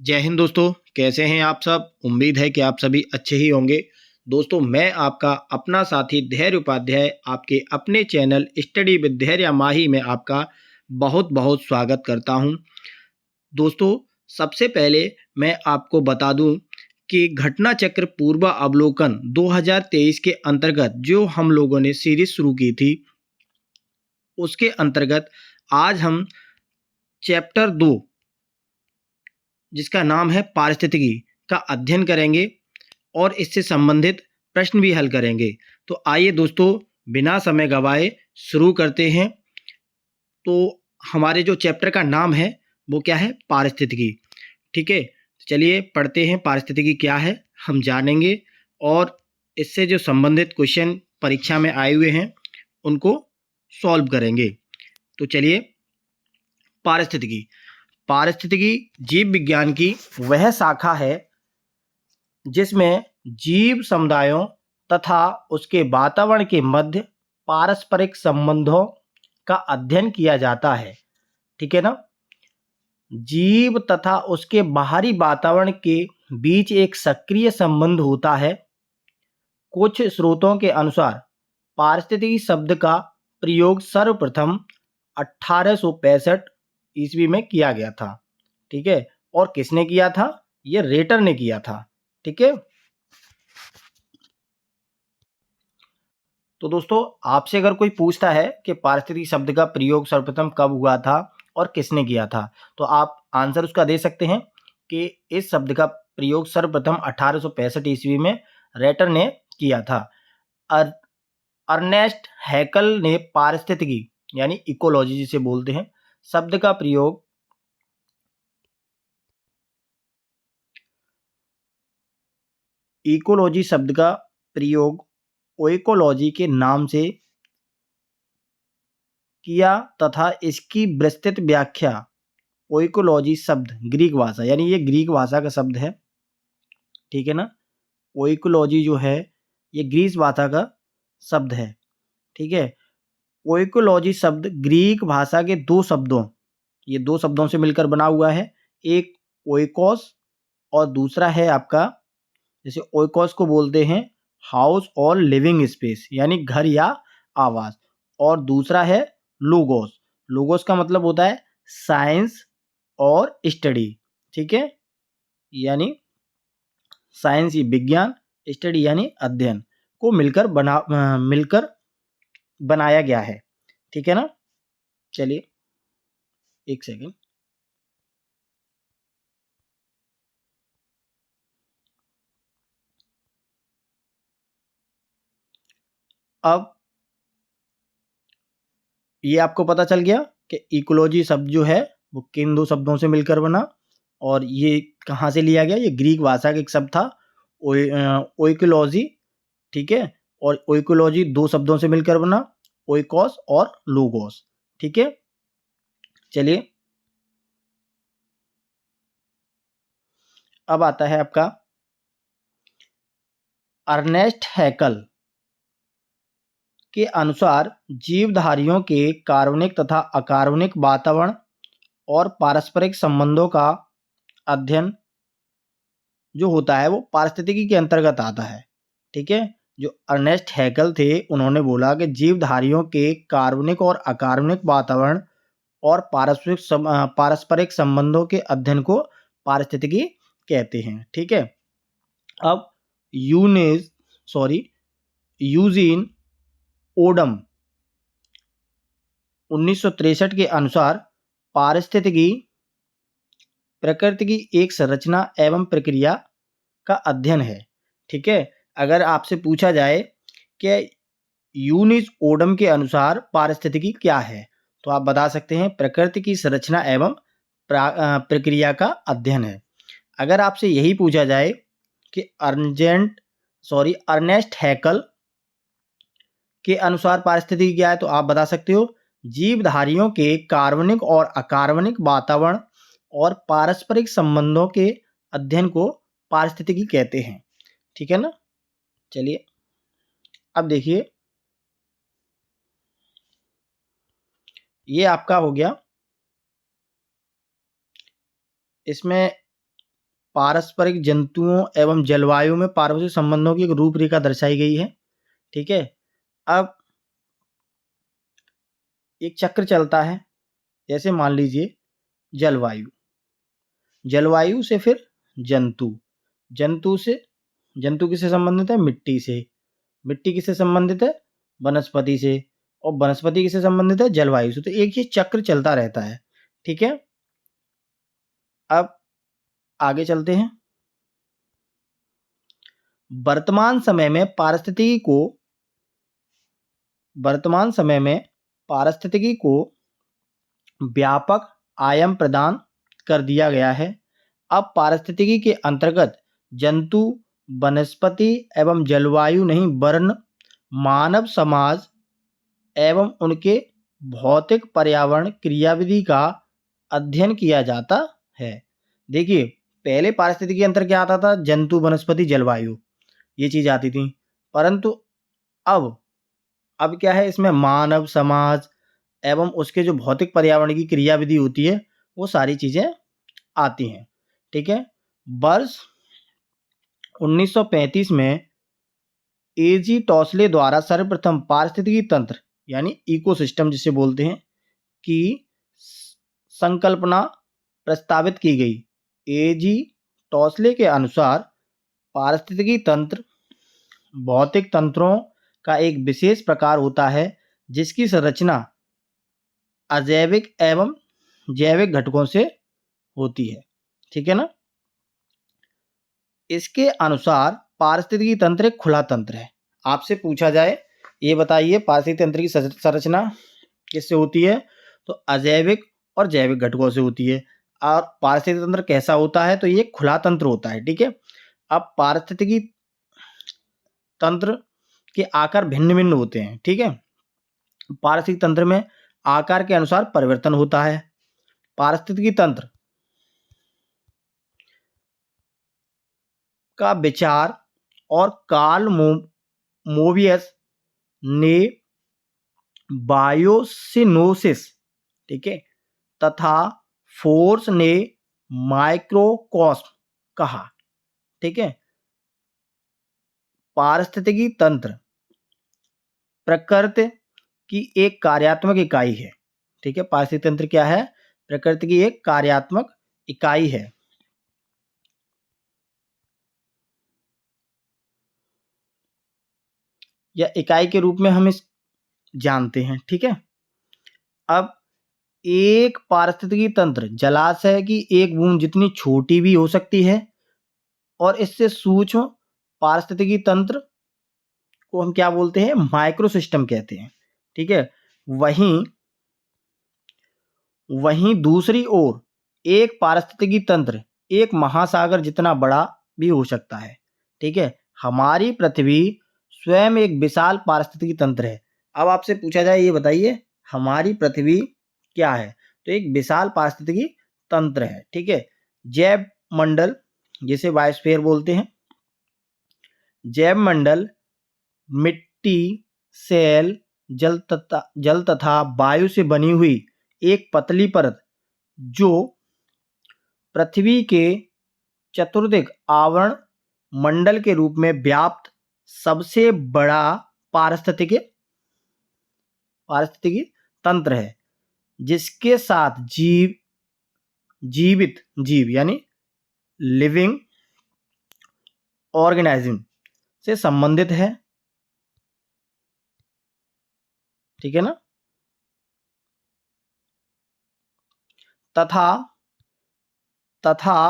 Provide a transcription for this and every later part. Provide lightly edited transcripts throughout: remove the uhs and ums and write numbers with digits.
जय हिंद दोस्तों। कैसे हैं आप सब। उम्मीद है कि आप सभी अच्छे ही होंगे। दोस्तों, मैं आपका अपना साथी धैर्य उपाध्याय आपके अपने चैनल स्टडी विद धैर्य माही में आपका बहुत बहुत स्वागत करता हूं। दोस्तों, सबसे पहले मैं आपको बता दूं कि घटना चक्र पूर्वावलोकन 2023 के अंतर्गत जो हम लोगों ने सीरीज शुरू की थी, उसके अंतर्गत आज हम चैप्टर 2, जिसका नाम है पारिस्थितिकी, का अध्ययन करेंगे और इससे संबंधित प्रश्न भी हल करेंगे। तो आइए दोस्तों, बिना समय गवाए शुरू करते हैं। तो हमारे जो चैप्टर का नाम है वो क्या है? पारिस्थितिकी। ठीक है, चलिए पढ़ते हैं। पारिस्थितिकी क्या है हम जानेंगे और इससे जो संबंधित क्वेश्चन परीक्षा में आए हुए हैं उनको सॉल्व करेंगे। तो चलिए, पारिस्थितिकी। पारिस्थितिकी जीव विज्ञान की वह शाखा है जिसमें जीव समुदायों तथा उसके वातावरण के मध्य पारस्परिक संबंधों का अध्ययन किया जाता है। ठीक है ना। जीव तथा उसके बाहरी वातावरण के बीच एक सक्रिय संबंध होता है। कुछ स्रोतों के अनुसार पारिस्थितिकी शब्द का प्रयोग सर्वप्रथम 1865 ईस्वी में किया गया था। ठीक है, और किसने किया था? ये रेटर ने किया था। ठीक है। तो दोस्तों, आपसे अगर कोई पूछता है कि पारिस्थितिकी शब्द का प्रयोग सर्वप्रथम कब हुआ था और किसने किया था, तो आप आंसर उसका दे सकते हैं कि इस शब्द का प्रयोग सर्वप्रथम 1865 ईस्वी में रेटर ने किया था। अर, अर्नेस्ट हैकल ने पारिस्थितिकी यानी इकोलॉजी जिसे बोलते हैं शब्द का प्रयोग इकोलॉजी शब्द का प्रयोग ओइकोलॉजी के नाम से किया तथा इसकी विस्तृत व्याख्या ओइकोलॉजी शब्द ग्रीक भाषा, यानी ये ग्रीक भाषा का शब्द है। ठीक है ना। ओइकोलॉजी जो है ये ग्रीक भाषा का शब्द है। ठीक है। ओइकोलॉजी शब्द ग्रीक भाषा के ये दो शब्दों से मिलकर बना हुआ है। एक ओइकोस और दूसरा है आपका, जैसे ओइकोस को बोलते हैं हाउस और लिविंग स्पेस यानी घर या आवास, और दूसरा है लोगोस। लोगोस का मतलब होता है साइंस और स्टडी। ठीक है, यानी साइंस ये विज्ञान, स्टडी यानी अध्ययन को मिलकर बनाया गया है। ठीक है ना। चलिए एक सेकेंड। अब ये आपको पता चल गया कि इकोलॉजी शब्द जो है वो किन दो शब्दों से मिलकर बना, और ये कहाँ से लिया गया? ये ग्रीक भाषा का एक शब्द था ओइकोलॉजी। ठीक है, और ओइकोलॉजी दो शब्दों से मिलकर बना, ओइकोस और लोगोस। ठीक है, चलिए अब आता है आपका अर्नेस्ट हैकल के अनुसार जीवधारियों के कार्बनिक तथा अकार्बनिक वातावरण और पारस्परिक संबंधों का अध्ययन जो होता है वो पारिस्थितिकी के अंतर्गत आता है। ठीक है, जो अर्नेस्ट हैकल थे उन्होंने बोला कि जीवधारियों के कार्बनिक और अकार्बनिक वातावरण और पारस्परिक संबंधों के अध्ययन को पारिस्थितिकी कहते हैं। ठीक है। अब यूनेज सॉरी यूजीन ओडम 1963 के अनुसार पारिस्थितिकी प्रकृति की एक संरचना एवं प्रक्रिया का अध्ययन है। ठीक है, अगर आपसे पूछा जाए कि यूनिस ओडम के अनुसार पारिस्थितिकी क्या है, तो आप बता सकते हैं प्रकृति की संरचना एवं प्रक्रिया का अध्ययन है। अगर आपसे यही पूछा जाए कि अर्नेस्ट हैकल के अनुसार पारिस्थितिकी क्या है, तो आप बता सकते हो जीवधारियों के कार्बनिक और अकार्बनिक वातावरण और पारस्परिक संबंधों के अध्ययन को पारिस्थितिकी कहते हैं। ठीक है ना। चलिए अब देखिए, ये आपका हो गया। इसमें पारस्परिक जंतुओं एवं जलवायु में पारस्परिक संबंधों की एक रूपरेखा दर्शाई गई है। ठीक है, अब एक चक्र चलता है, जैसे मान लीजिए जलवायु, जलवायु से फिर जंतु, जंतु किससे संबंधित है? मिट्टी से, मिट्टी किससे संबंधित है? वनस्पति से, और वनस्पति किससे संबंधित है? जलवायु से। तो एक ये चक्र चलता रहता है। ठीक है, अब आगे चलते हैं। वर्तमान समय में पारिस्थितिकी को व्यापक आयाम प्रदान कर दिया गया है। अब पारिस्थितिकी के अंतर्गत जंतु, वनस्पति एवं जलवायु नहीं, वरन मानव समाज एवं उनके भौतिक पर्यावरण क्रियाविधि का अध्ययन किया जाता है। देखिए, पहले पारिस्थितिकी के अंतर क्या आता था? जंतु, वनस्पति, जलवायु, ये चीज आती थी। परंतु अब क्या है? इसमें मानव समाज एवं उसके जो भौतिक पर्यावरण की क्रियाविधि होती है, वो सारी चीजें आती हैं। ठीक है, वर्ष 1935 में एजी टॉसले द्वारा सर्वप्रथम पारिस्थितिकी तंत्र यानी इकोसिस्टम जिसे बोलते हैं की संकल्पना प्रस्तावित की गई। एजी टॉसले के अनुसार पारिस्थितिकी तंत्र भौतिक तंत्रों का एक विशेष प्रकार होता है जिसकी संरचना अजैविक एवं जैविक घटकों से होती है। ठीक है ना। इसके अनुसार पारिस्थितिकी तंत्र एक खुला तंत्र है। आपसे पूछा जाए, ये बताइए पारिस्थितिकी तंत्र की संरचना किससे होती है? तो अजैविक और जैविक घटकों से होती है। और पारिस्थितिकी तंत्र कैसा होता है? तो ये खुला तंत्र होता है। ठीक है, अब पारिस्थितिकी तंत्र के आकार भिन्न भिन्न होते हैं। ठीक है, पारिस्थितिकी तंत्र में आकार के अनुसार परिवर्तन होता है। पारिस्थितिकी तंत्र का विचार और कार्ल मोवियस ने बायोसिनोसिस, ठीक है, तथा फोर्स ने माइक्रोकॉस्म कहा। ठीक है, पारिस्थितिकी तंत्र प्रकृति की एक कार्यात्मक इकाई है। ठीक है, पारिस्थितिकी तंत्र क्या है? प्रकृति की एक कार्यात्मक इकाई है। या इकाई के रूप में हम इस जानते हैं। ठीक है, अब एक पारिस्थितिकी तंत्र जलाशय की एक बूंद जितनी छोटी भी हो सकती है, और इससे सूक्ष्म पारिस्थितिकी तंत्र को हम क्या बोलते हैं? माइक्रो सिस्टम कहते हैं। ठीक है, वहीं दूसरी ओर एक पारिस्थितिकी तंत्र एक महासागर जितना बड़ा भी हो सकता है। ठीक है, हमारी पृथ्वी स्वयं एक विशाल पारिस्थितिकी तंत्र है। अब आपसे पूछा जाए, ये बताइए हमारी पृथ्वी क्या है? तो एक विशाल पारिस्थितिकी तंत्र है। ठीक है, जैव मंडल जिसे बायोस्फीयर बोलते हैं, जैव मंडल मिट्टी, सेल, जल तथा वायु से बनी हुई एक पतली परत जो पृथ्वी के चतुर्दिक आवरण मंडल के रूप में व्याप्त सबसे बड़ा पारिस्थितिकी तंत्र है, जिसके साथ जीवित जीव यानी लिविंग ऑर्गेनिज्म से संबंधित है। ठीक है ना। तथा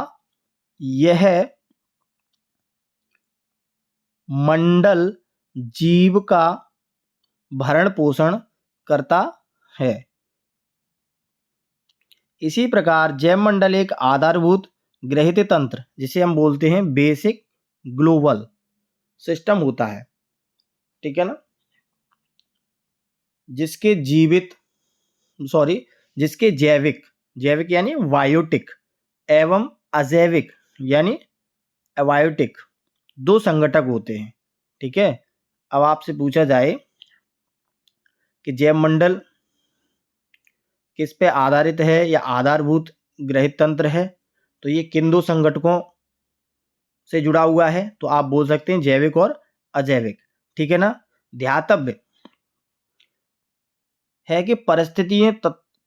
यह मंडल जीव का भरण पोषण करता है। इसी प्रकार जैव मंडल एक आधारभूत ग्रहित तंत्र जिसे हम बोलते हैं बेसिक ग्लोबल सिस्टम होता है। ठीक है ना, जिसके जैविक यानी बायोटिक एवं अजैविक यानी अबायोटिक दो संघटक होते हैं। ठीक है, अब आपसे पूछा जाए कि जैव मंडल किस पे आधारित है या आधारभूत ग्रहित तंत्र है, तो ये किन दो संघटकों से जुड़ा हुआ है, तो आप बोल सकते हैं जैविक और अजैविक, ठीक है ना। ध्यातव्य है कि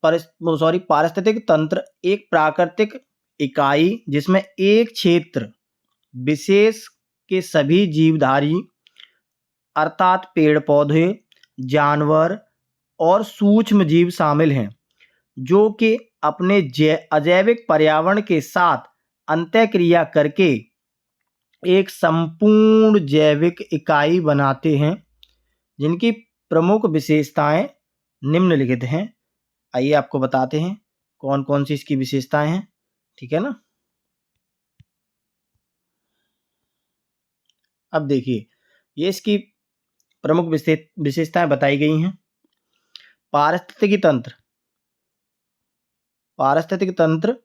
पारिस्थितिक तंत्र एक प्राकृतिक इकाई जिसमें एक क्षेत्र विशेष के सभी जीवधारी अर्थात पेड़ पौधे, जानवर और सूक्ष्म जीव शामिल हैं, जो कि अपने अजैविक पर्यावरण के साथ अंतःक्रिया करके एक संपूर्ण जैविक इकाई बनाते हैं, जिनकी प्रमुख विशेषताएं निम्नलिखित हैं। आइए आपको बताते हैं कौन कौन सी इसकी विशेषताएं हैं, ठीक है ना। अब देखिए, ये इसकी प्रमुख विशेषताएं बताई गई हैं। पारिस्थितिक तंत्र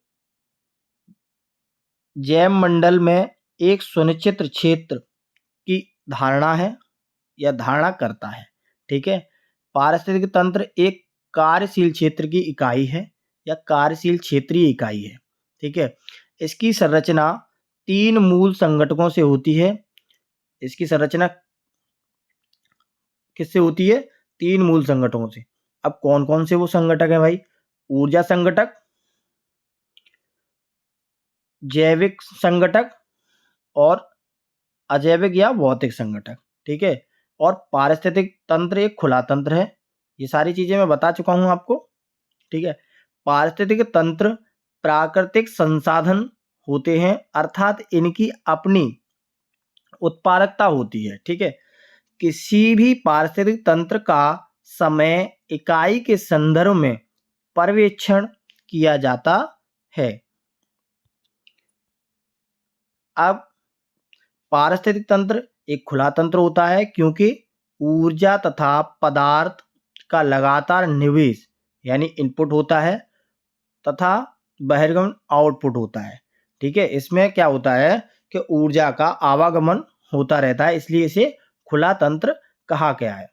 जैव मंडल में एक सुनिश्चित क्षेत्र की धारणा है या धारणा करता है, ठीक है। पारिस्थितिक तंत्र एक कार्यशील क्षेत्र की इकाई है या कार्यशील क्षेत्रीय इकाई है, ठीक है। इसकी संरचना 3 मूल संघटकों से होती है। इसकी संरचना किससे होती है? 3 मूल संघटकों से। अब कौन कौन से वो संघटक हैं भाई? ऊर्जा संघटक, जैविक संघटक और अजैविक या भौतिक संघटक, ठीक है। और पारिस्थितिक तंत्र एक खुला तंत्र है। ये सारी चीजें मैं बता चुका हूं आपको, ठीक है। पारिस्थितिक तंत्र प्राकृतिक संसाधन होते हैं, अर्थात इनकी अपनी उत्पादकता होती है, ठीक है। किसी भी पारिस्थितिक तंत्र का समय इकाई के संदर्भ में पर्यवेक्षण किया जाता है। अब पारिस्थितिक तंत्र एक खुला तंत्र होता है क्योंकि ऊर्जा तथा पदार्थ का लगातार निवेश यानी इनपुट होता है तथा बहिर्गमन आउटपुट होता है, ठीक है। इसमें क्या होता है कि ऊर्जा का आवागमन होता रहता है, इसलिए इसे खुला तंत्र कहा गया है,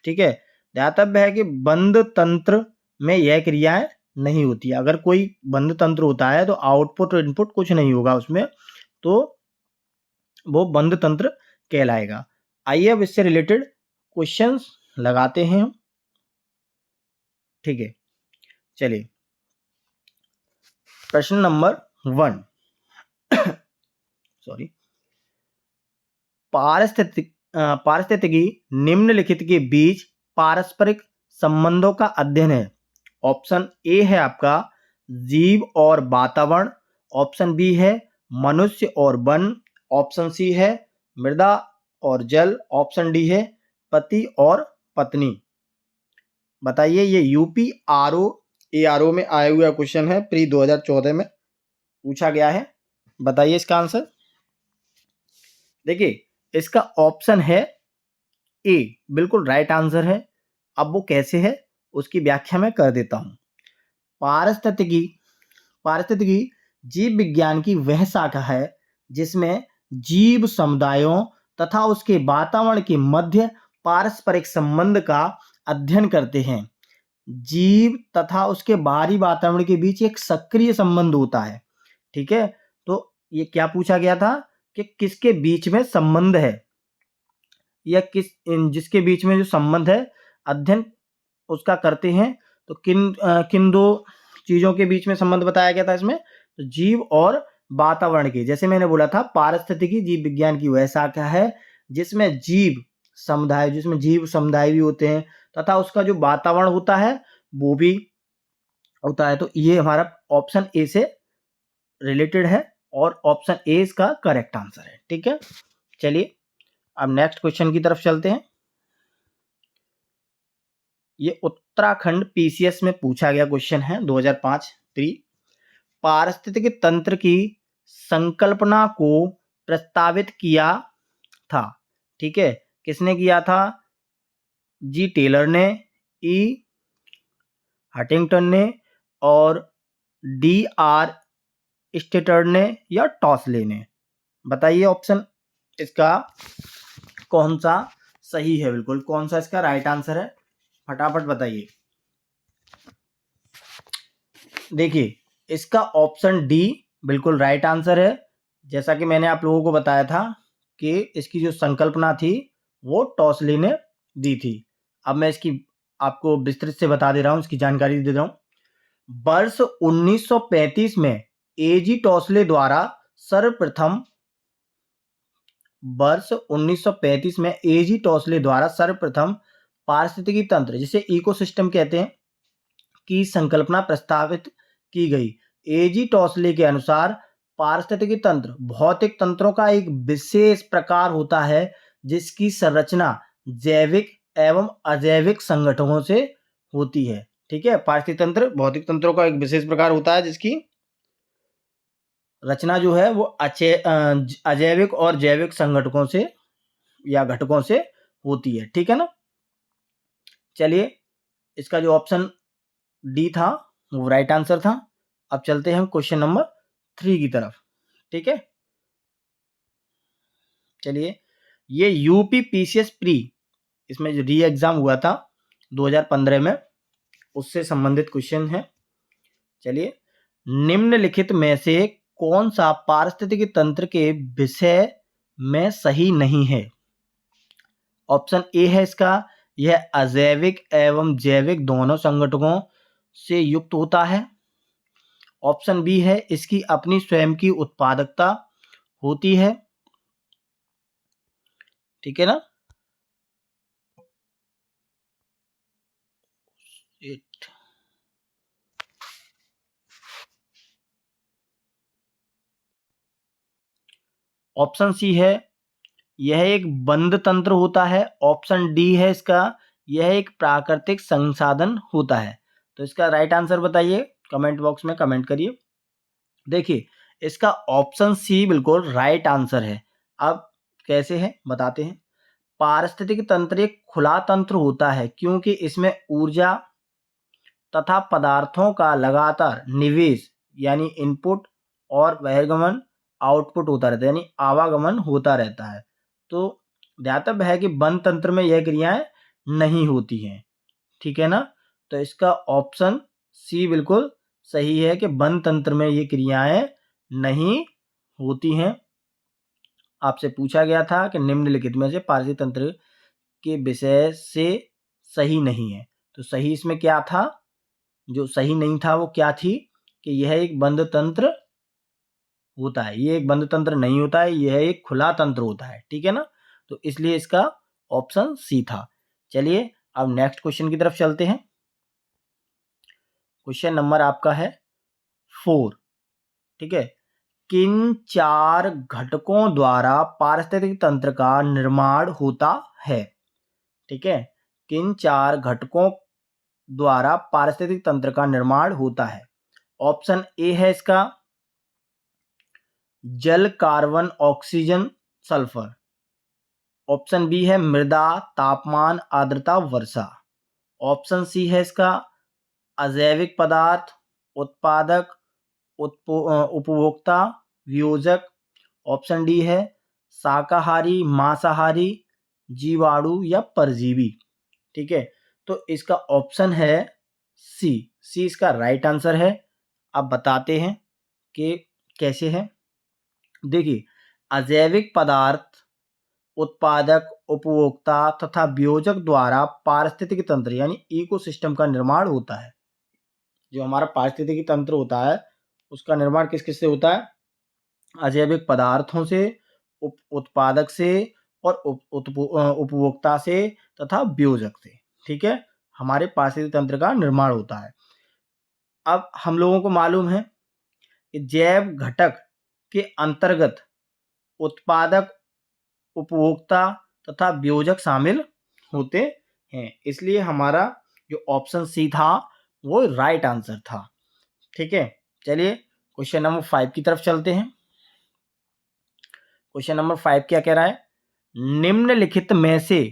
ठीक है। ध्यातव्य है कि बंद तंत्र में यह क्रियाएं नहीं होती। अगर कोई बंद तंत्र होता है तो आउटपुट और इनपुट कुछ नहीं होगा उसमें, तो वो बंद तंत्र कहलाएगा। आइए अब इससे रिलेटेड क्वेश्चंस लगाते हैं, ठीक है। चलिए, प्रश्न नंबर 1 सॉरी, पारिस्थितिकी निम्नलिखित के बीच पारस्परिक संबंधों का अध्ययन है। ऑप्शन ए है आपका जीव और वातावरण, ऑप्शन बी है मनुष्य और वन, ऑप्शन सी है मृदा और जल, ऑप्शन डी है पति और पत्नी। बताइए, ये यूपी ARO में आया हुआ क्वेश्चन है, प्री 2014 में पूछा गया है। बताइए इसका आंसर। देखिए, इसका ऑप्शन है ए, बिल्कुल राइट आंसर है। अब वो कैसे है उसकी व्याख्या मैं कर देता हूं। पारिस्थितिकी जीव विज्ञान की वह शाखा है जिसमें जीव समुदायों तथा उसके वातावरण के मध्य पारस्परिक संबंध का अध्ययन करते हैं। जीव तथा उसके बाहरी वातावरण के बीच एक सक्रिय संबंध होता है, ठीक है। तो ये क्या पूछा गया था कि किसके बीच में संबंध है या जिसके बीच में जो संबंध है अध्ययन उसका करते हैं, तो किन दो चीजों के बीच में संबंध बताया गया था इसमें? तो जीव और वातावरण के। जैसे मैंने बोला था, पारिस्थितिकी जीव विज्ञान की वह शाखा है जिसमें जीव समुदाय भी होते हैं तथा उसका जो वातावरण होता है वो भी होता है। तो ये हमारा ऑप्शन ए से रिलेटेड है और ऑप्शन ए इसका करेक्ट आंसर है, ठीक है। चलिए अब नेक्स्ट क्वेश्चन की तरफ चलते हैं। ये उत्तराखंड PCS में पूछा गया क्वेश्चन है 2005 प्री। पारिस्थितिक तंत्र की संकल्पना को प्रस्तावित किया था, ठीक है। किसने किया था? जी टेलर ने, ई हटिंगटन ने और DR स्टेटर ने या टॉसले ने। बताइए ऑप्शन इसका कौन सा सही है, बिल्कुल कौन सा इसका राइट आंसर है, फटाफट बताइए। देखिए, इसका ऑप्शन डी बिल्कुल राइट आंसर है। जैसा कि मैंने आप लोगों को बताया था कि इसकी जो संकल्पना थी वो टॉसले ने दी थी। अब मैं इसकी आपको विस्तृत से बता दे रहा हूँ, इसकी जानकारी दे रहा हूँ। वर्ष 1935 में एजी टॉसले द्वारा सर्वप्रथम वर्ष 1935 में एजी टॉसले द्वारा सर्वप्रथम पारिस्थितिकी तंत्र, जिसे इकोसिस्टम कहते हैं, की संकल्पना प्रस्तावित की गई। एजी टॉसले के अनुसार पारिस्थितिकी तंत्र भौतिक तंत्रों का एक विशेष प्रकार होता है जिसकी संरचना जैविक एवं अजैविक संगठनों से होती है। ठीक है, पारिस्थितिकी तंत्र भौतिक तंत्रों का एक विशेष प्रकार होता है जिसकी रचना जो है वो अजैविक और जैविक संगठनों से या घटकों से होती है। ठीक है ना। चलिए, इसका जो ऑप्शन डी था वो राइट आंसर था। अब चलते हैं क्वेश्चन नंबर 3 की तरफ। ठीक है, चलिए, ये यूपी पीसीएस प्री, इसमें जो री एग्जाम हुआ था 2015 में, उससे संबंधित क्वेश्चन है। चलिए, निम्नलिखित में से कौन सा पारिस्थितिकी तंत्र के विषय में सही नहीं है? ऑप्शन ए है इसका, यह अजैविक एवं जैविक दोनों संगठनों से युक्त होता है। ऑप्शन बी है, इसकी अपनी स्वयं की उत्पादकता होती है। ठीक है ना। ऑप्शन सी है, यह एक बंद तंत्र होता है। ऑप्शन डी है इसका, यह एक प्राकृतिक संसाधन होता है। तो इसका राइट आंसर बताइए, कमेंट बॉक्स में कमेंट करिए। देखिए, इसका ऑप्शन सी बिल्कुल राइट आंसर है। अब कैसे है बताते हैं। पारिस्थितिक तंत्र एक खुला तंत्र होता है क्योंकि इसमें ऊर्जा तथा पदार्थों का लगातार निवेश यानी इनपुट और बहिर्गमन आउटपुट होता रहता है, यानी आवागमन होता रहता है। तो ध्यातव्य है कि बंद तंत्र में यह क्रियाएं नहीं होती हैं। ठीक है ना। तो इसका ऑप्शन सी बिल्कुल सही है कि बंद तंत्र में ये क्रियाएं नहीं होती हैं। आपसे पूछा गया था कि निम्नलिखित में से पारिस्थितिक तंत्र के विषय से सही नहीं है, तो सही इसमें क्या था? जो सही नहीं था वो क्या थी कि यह एक बंद तंत्र होता है। ये एक बंद तंत्र नहीं होता है, यह एक खुला तंत्र होता है। ठीक है ना। तो इसलिए इसका ऑप्शन सी था। चलिए, अब नेक्स्ट क्वेश्चन की तरफ चलते हैं। क्वेश्चन नंबर आपका है 4। ठीक है, किन 4 घटकों द्वारा पारिस्थितिक तंत्र का निर्माण होता है? ठीक है, किन 4 घटकों द्वारा पारिस्थितिक तंत्र का निर्माण होता है? ऑप्शन ए है इसका, जल, carbon, oxygen, sulphur. Option B है मृदा, तापमान, आर्द्रता, वर्षा। ऑप्शन सी है इसका, अजैविक पदार्थ, उत्पादक, उपभोक्ता, वियोजक। ऑप्शन डी है शाकाहारी, मांसाहारी, जीवाणु या परजीवी। ठीक है, तो इसका ऑप्शन है सी। सी इसका राइट आंसर है। अब बताते हैं कि कैसे है। देखिए, अजैविक पदार्थ, उत्पादक, उपभोक्ता तथा वियोजक द्वारा पारिस्थितिकी तंत्र यानी इकोसिस्टम का निर्माण होता है। जो हमारा पारिस्थितिकी तंत्र होता है उसका निर्माण किस किस से होता है? अजैविक पदार्थों से, उत्पादक से और उपभोक्ता से तथा वियोजक से। ठीक है, हमारे पारिस्थितिकी तंत्र का निर्माण होता है। अब हम लोगों को मालूम है कि जैव घटक के अंतर्गत उत्पादक, उपभोक्ता तथा वियोजक शामिल होते हैं। इसलिए हमारा जो ऑप्शन सी था वो राइट आंसर था। ठीक है, चलिए क्वेश्चन नंबर 5 की तरफ चलते हैं। क्वेश्चन नंबर 5 क्या कह रहा है? निम्नलिखित में से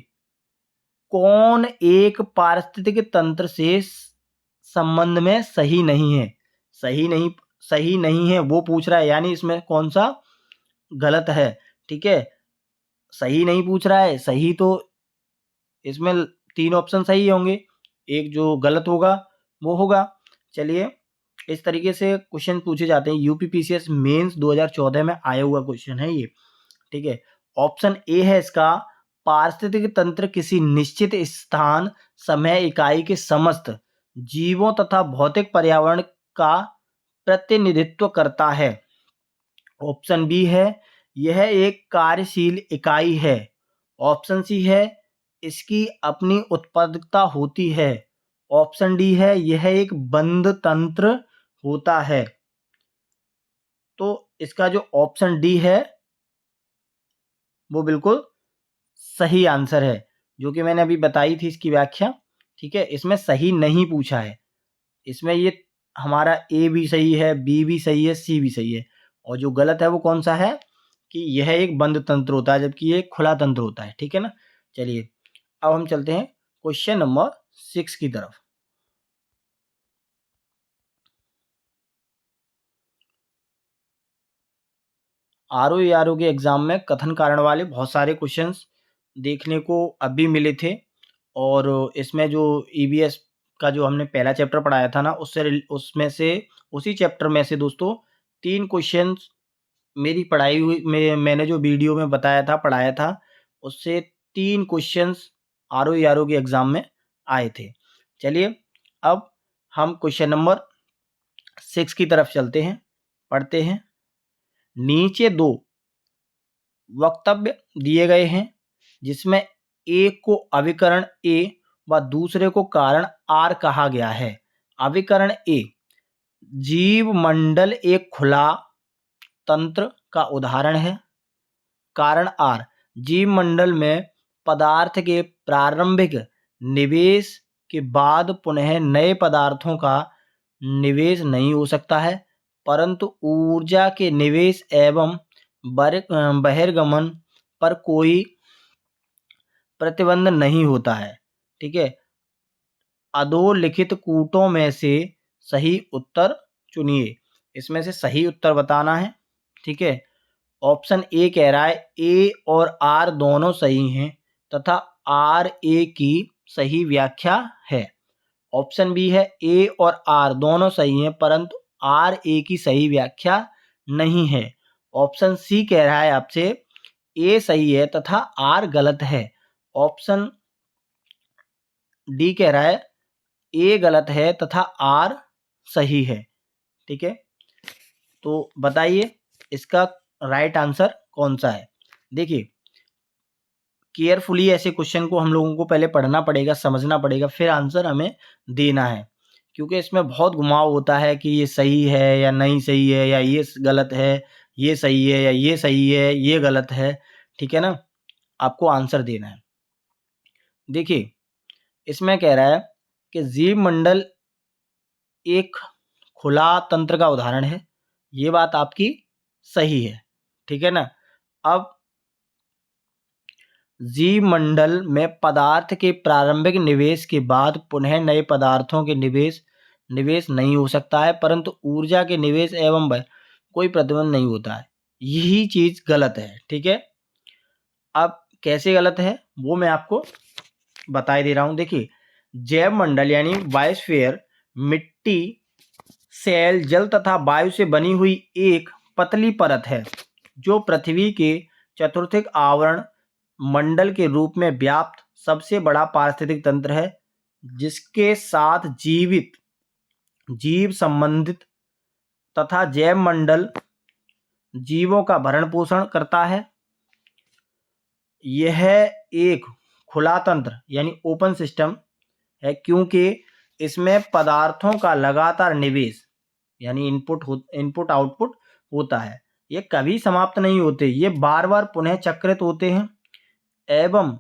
कौन एक पारिस्थितिक तंत्र से संबंध में सही नहीं है? सही नहीं है वो पूछ रहा है, यानी इसमें कौन सा गलत है। ठीक है, सही नहीं पूछ रहा है, सही तो इसमें 3 ऑप्शन सही होंगे, एक जो गलत होगा वो होगा। चलिए, इस तरीके से क्वेश्चन पूछे जाते हैं। यूपीपीसीएस मेंस 2014 में आया हुआ क्वेश्चन है ये, ठीक है। ऑप्शन ए है इसका, पारिस्थितिक तंत्र किसी निश्चित स्थान समय इकाई के समस्त जीवों तथा भौतिक पर्यावरण का प्रतिनिधित्व करता है। ऑप्शन बी है, यह एक कार्यशील इकाई है। ऑप्शन सी है, इसकी अपनी उत्पादकता होती है। ऑप्शन डी है, यह एक बंद तंत्र होता है। तो इसका जो ऑप्शन डी है वो बिल्कुल सही आंसर है, जो कि मैंने अभी बताई थी इसकी व्याख्या, ठीक है। इसमें सही नहीं पूछा है, इसमें ये हमारा ए भी सही है, बी भी सही है, सी भी सही है, और जो गलत है वो कौन सा है कि यह एक बंद तंत्र होता है, जबकि ये एक खुला तंत्र होता है, ठीक है ना। चलिए अब हम चलते हैं क्वेश्चन नंबर 6 की तरफ। आरओ के एग्जाम में कथन कारण वाले बहुत सारे क्वेश्चंस देखने को अभी मिले थे, और इसमें जो ईवीएस का जो हमने पहला चैप्टर पढ़ाया था ना, उसमें से उसी चैप्टर में से दोस्तों 3 क्वेश्चंस मेरी पढ़ाई हुई में मैंने जो वीडियो में बताया था, पढ़ाया था, उससे 3 क्वेश्चंस आरओ के एग्जाम में आए थे। चलिए अब हम क्वेश्चन नंबर 6 की तरफ चलते हैं, पढ़ते हैं। नीचे 2 वक्तव्य दिए गए हैं, जिसमें एक को अभिकरण ए व दूसरे को कारण आर कहा गया है। अभिकरण ए, जीव मंडल एक खुला तंत्र का उदाहरण है। कारण आर, जीव मंडल में पदार्थ के प्रारंभिक निवेश के बाद पुनः नए पदार्थों का निवेश नहीं हो सकता है, परंतु ऊर्जा के निवेश एवं बहिर्गमन पर कोई प्रतिबंध नहीं होता है, ठीक है। अधोलिखित कूटों में से सही उत्तर चुनिए। इसमें से सही उत्तर बताना है, ठीक है। ऑप्शन ए कह रहा है ए और आर दोनों सही हैं तथा आर ए की सही व्याख्या है। ऑप्शन बी है ए और आर दोनों सही हैं परंतु आर ए की सही व्याख्या नहीं है। ऑप्शन सी कह रहा है आपसे ए सही है तथा आर गलत है। ऑप्शन डी कह रहा है ए गलत है तथा आर सही है, ठीक है। तो बताइए इसका राइट आंसर कौन सा है। देखिए केयरफुली ऐसे क्वेश्चन को हम लोगों को पहले पढ़ना पड़ेगा, समझना पड़ेगा, फिर आंसर हमें देना है, क्योंकि इसमें बहुत घुमाव होता है कि ये सही है या नहीं सही है, या ये गलत है, ये सही है, या ये सही है, ये गलत है, ठीक है ना। आपको आंसर देना है। देखिए इसमें कह रहा है कि जीव मंडल एक खुला तंत्र का उदाहरण है, ये बात आपकी सही है, ठीक है ना। अब जीव मंडल में पदार्थ के प्रारंभिक निवेश के बाद पुनः नए पदार्थों के निवेश नहीं हो सकता है, परंतु ऊर्जा के निवेश एवं कोई प्रतिबंध नहीं होता है। यही चीज गलत है, ठीक है। अब कैसे गलत है वो मैं आपको बता दे रहा हूं। देखिए जैव मंडल यानी बायोस्फीयर मिट्टी, सेल, जल तथा वायु से बनी हुई एक पतली परत है, जो पृथ्वी के चतुर्थिक आवरण मंडल के रूप में व्याप्त सबसे बड़ा पारिस्थितिक तंत्र है, जिसके साथ जीवित जीव संबंधित तथा जैव मंडल जीवों का भरण पोषण करता है। यह एक खुला तंत्र यानी ओपन सिस्टम है, क्योंकि इसमें पदार्थों का लगातार निवेश यानी इनपुट आउटपुट होता है। ये कभी समाप्त नहीं होते, ये बार बार पुनः चक्रित होते हैं एवं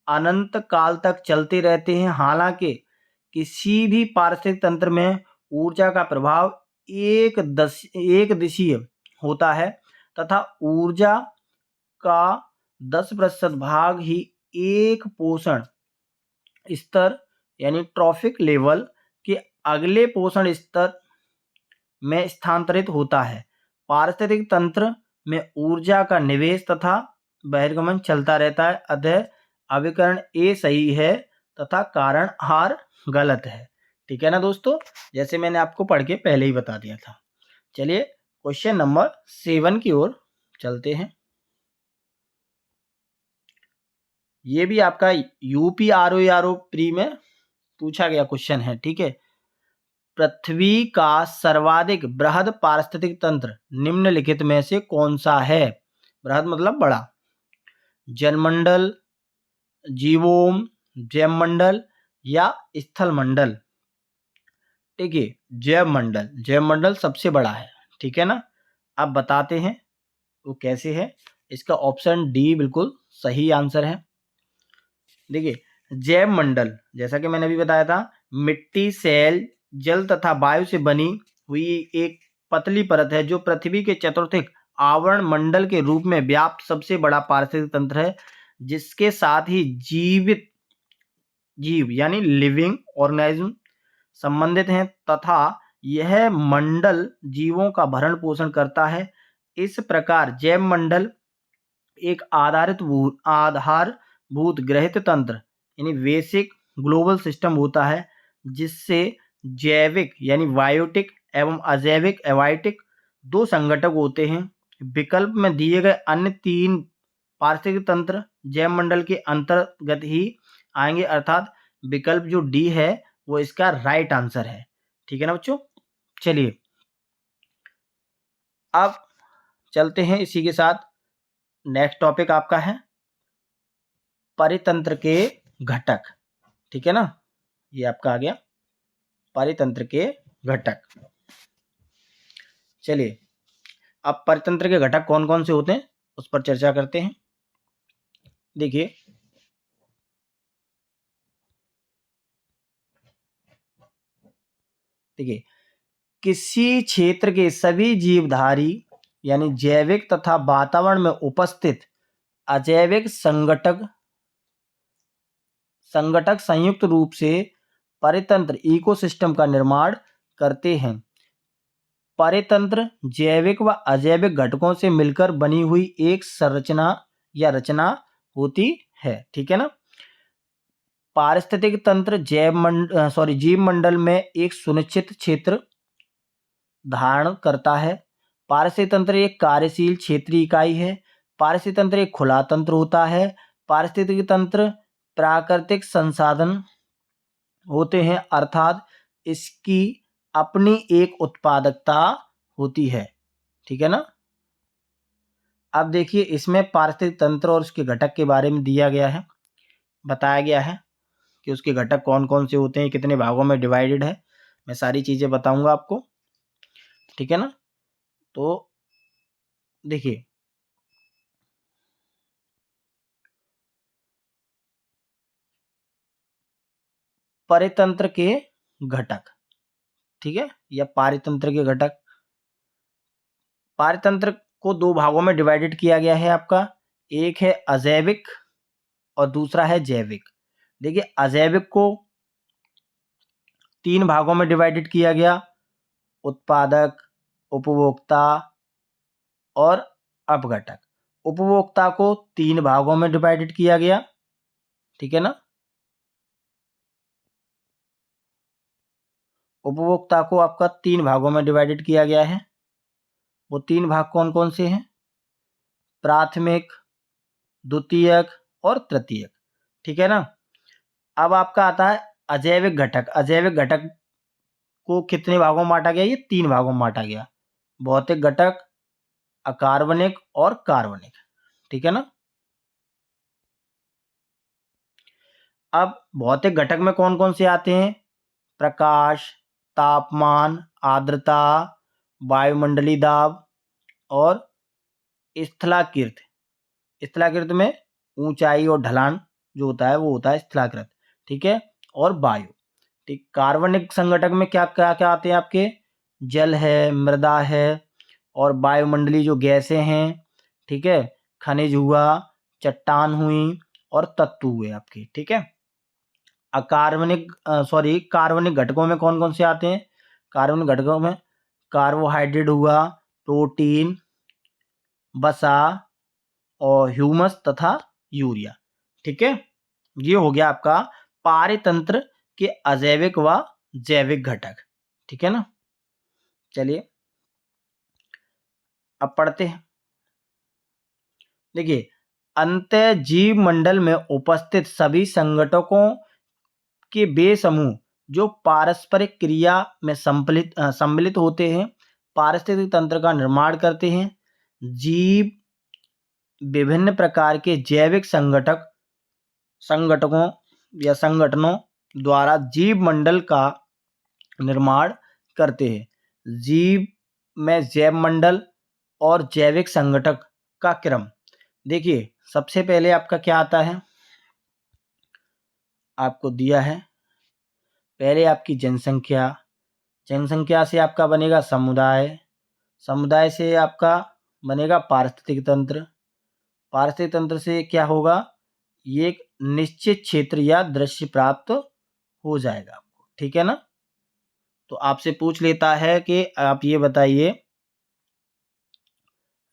अनंत काल तक चलते रहते हैं। हालांकि किसी भी पारिस्थितिक तंत्र में ऊर्जा का प्रभाव एक दिशीय होता है तथा ऊर्जा का 10% भाग ही एक पोषण स्तर यानी ट्रॉफिक लेवल के अगले पोषण स्तर में स्थानांतरित होता है। पारिस्थितिक तंत्र में ऊर्जा का निवेश तथा बहिर्गमन चलता रहता है, अतः अभिकरण ए सही है तथा कारण आर गलत है, ठीक है ना दोस्तों, जैसे मैंने आपको पढ़ के पहले ही बता दिया था। चलिए क्वेश्चन नंबर 7 की ओर चलते हैं। ये भी आपका यूपी आरओ प्री में पूछा गया क्वेश्चन है। ठीक है, पृथ्वी का सर्वाधिक बृहद पारिस्थितिक तंत्र निम्नलिखित में से कौन सा है? बृहद मतलब बड़ा। जलमंडल, जीवोम, जैवमंडल या स्थल मंडल? ठीक है, जैवमंडल, जैवमंडल सबसे बड़ा है। ठीक है ना, अब बताते हैं वो कैसे है। इसका ऑप्शन डी बिल्कुल सही आंसर है। देखिए, जैव मंडल जैसा कि मैंने अभी बताया था, मिट्टी, सेल, जल तथा वायु से बनी हुई एक पतली परत है जो पृथ्वी के चतुर्थिक आवरण मंडल के रूप में व्याप्त सबसे बड़ा पारिस्थितिक तंत्र है, जिसके साथ ही जीवित जीव यानी लिविंग ऑर्गेनिज्म संबंधित हैं तथा यह मंडल जीवों का भरण पोषण करता है। इस प्रकार जैव मंडल एक आधारभूत ग्रहित तंत्र यानी बेसिक ग्लोबल सिस्टम होता है, जिससे जैविक यानी बायोटिक एवं अजैविक एबायोटिक दो संघटक होते हैं। विकल्प में दिए गए अन्य 3 पारिस्थितिक तंत्र जैव मंडल के अंतर्गत ही आएंगे, अर्थात विकल्प जो डी है वो इसका राइट आंसर है। ठीक है ना बच्चों, चलिए अब चलते हैं इसी के साथ। नेक्स्ट टॉपिक आपका है परितंत्र के घटक। ठीक है ना, ये आपका आ गया परितंत्र के घटक। चलिए अब परितंत्र के घटक कौन कौन से होते हैं उस पर चर्चा करते हैं। देखिए, किसी क्षेत्र के सभी जीवधारी यानी जैविक तथा वातावरण में उपस्थित अजैविक संगठक संयुक्त रूप से परितंत्र इकोसिस्टम का निर्माण करते हैं। परितंत्र जैविक व अजैविक घटकों से मिलकर बनी हुई एक संरचना या रचना होती है। ठीक है ना, पारिस्थितिक तंत्र जीव मंडल में एक सुनिश्चित क्षेत्र धारण करता है। पारिस्थितिक तंत्र एक कार्यशील क्षेत्रीय इकाई है। पारिस्थितिक तंत्र एक खुला तंत्र होता है। पारिस्थितिक तंत्र प्राकृतिक संसाधन होते हैं, अर्थात इसकी अपनी एक उत्पादकता होती है। ठीक है ना, अब देखिए इसमें पारिस्थितिक तंत्र और उसके घटक के बारे में दिया गया है, बताया गया है कि उसके घटक कौन कौन से होते हैं, कितने भागों में डिवाइडेड है। मैं सारी चीजें बताऊंगा आपको। ठीक है ना, तो देखिए परितंत्र के घटक, ठीक है, या पारितंत्र के घटक। पारितंत्र को 2 भागों में डिवाइडेड किया गया है आपका, एक है अजैविक और दूसरा है जैविक। देखिए अजैविक को 3 भागों में डिवाइडेड किया गया, उत्पादक, उपभोक्ता और अपघटक। उपभोक्ता को 3 भागों में डिवाइडेड किया गया। ठीक है ना, उपभोक्ता को आपका 3 भागों में डिवाइडेड किया गया है। वो 3 भाग कौन कौन से हैं? प्राथमिक, द्वितीयक और तृतीयक। ठीक है ना, अब आपका आता है अजैविक घटक। अजैविक घटक को कितने भागों में बांटा गया? ये 3 भागों में बांटा गया, भौतिक घटक, अकार्बनिक और कार्बनिक। ठीक है ना, अब भौतिक घटक में कौन कौन से आते हैं? प्रकाश, तापमान, आर्द्रता, वायुमंडलीय दाब और स्थलाकृत। स्थलाकृत में ऊंचाई और ढलान जो होता है वो होता है स्थलाकृत। ठीक है, और वायु। ठीक, कार्बनिक संघटक में क्या क्या क्या आते हैं आपके? जल है, मृदा है और वायुमंडलीय जो गैसें हैं। ठीक है, खनिज हुआ, चट्टान हुई और तत्व हुए आपके। ठीक है, कार्बनिक घटकों में कौन कौन से आते हैं? कार्बनिक घटकों में कार्बोहाइड्रेट हुआ, प्रोटीन, वसा और ह्यूमस तथा यूरिया। ठीक है, ये हो गया आपका पारितंत्र के अजैविक व जैविक घटक। ठीक है ना। चलिए अब पढ़ते हैं। देखिए, अंतःजीव मंडल में उपस्थित सभी संगठकों के वे समूह जो पारस्परिक क्रिया में सम्मिलित होते हैं, पारिस्थितिक तंत्र का निर्माण करते हैं। जीव विभिन्न प्रकार के जैविक संगठकों या संगठनों द्वारा जीव मंडल का निर्माण करते हैं। जीव में जैव मंडल और जैविक संगठक का क्रम। देखिए, सबसे पहले आपका क्या आता है, आपको दिया है पहले आपकी जनसंख्या, जनसंख्या से आपका बनेगा समुदाय, समुदाय से आपका बनेगा पारिस्थितिक तंत्र, पारिस्थितिक तंत्र से क्या होगा, ये एक निश्चित क्षेत्र या दृश्य प्राप्त हो जाएगा आपको। ठीक है ना। तो आपसे पूछ लेता है कि आप ये बताइए,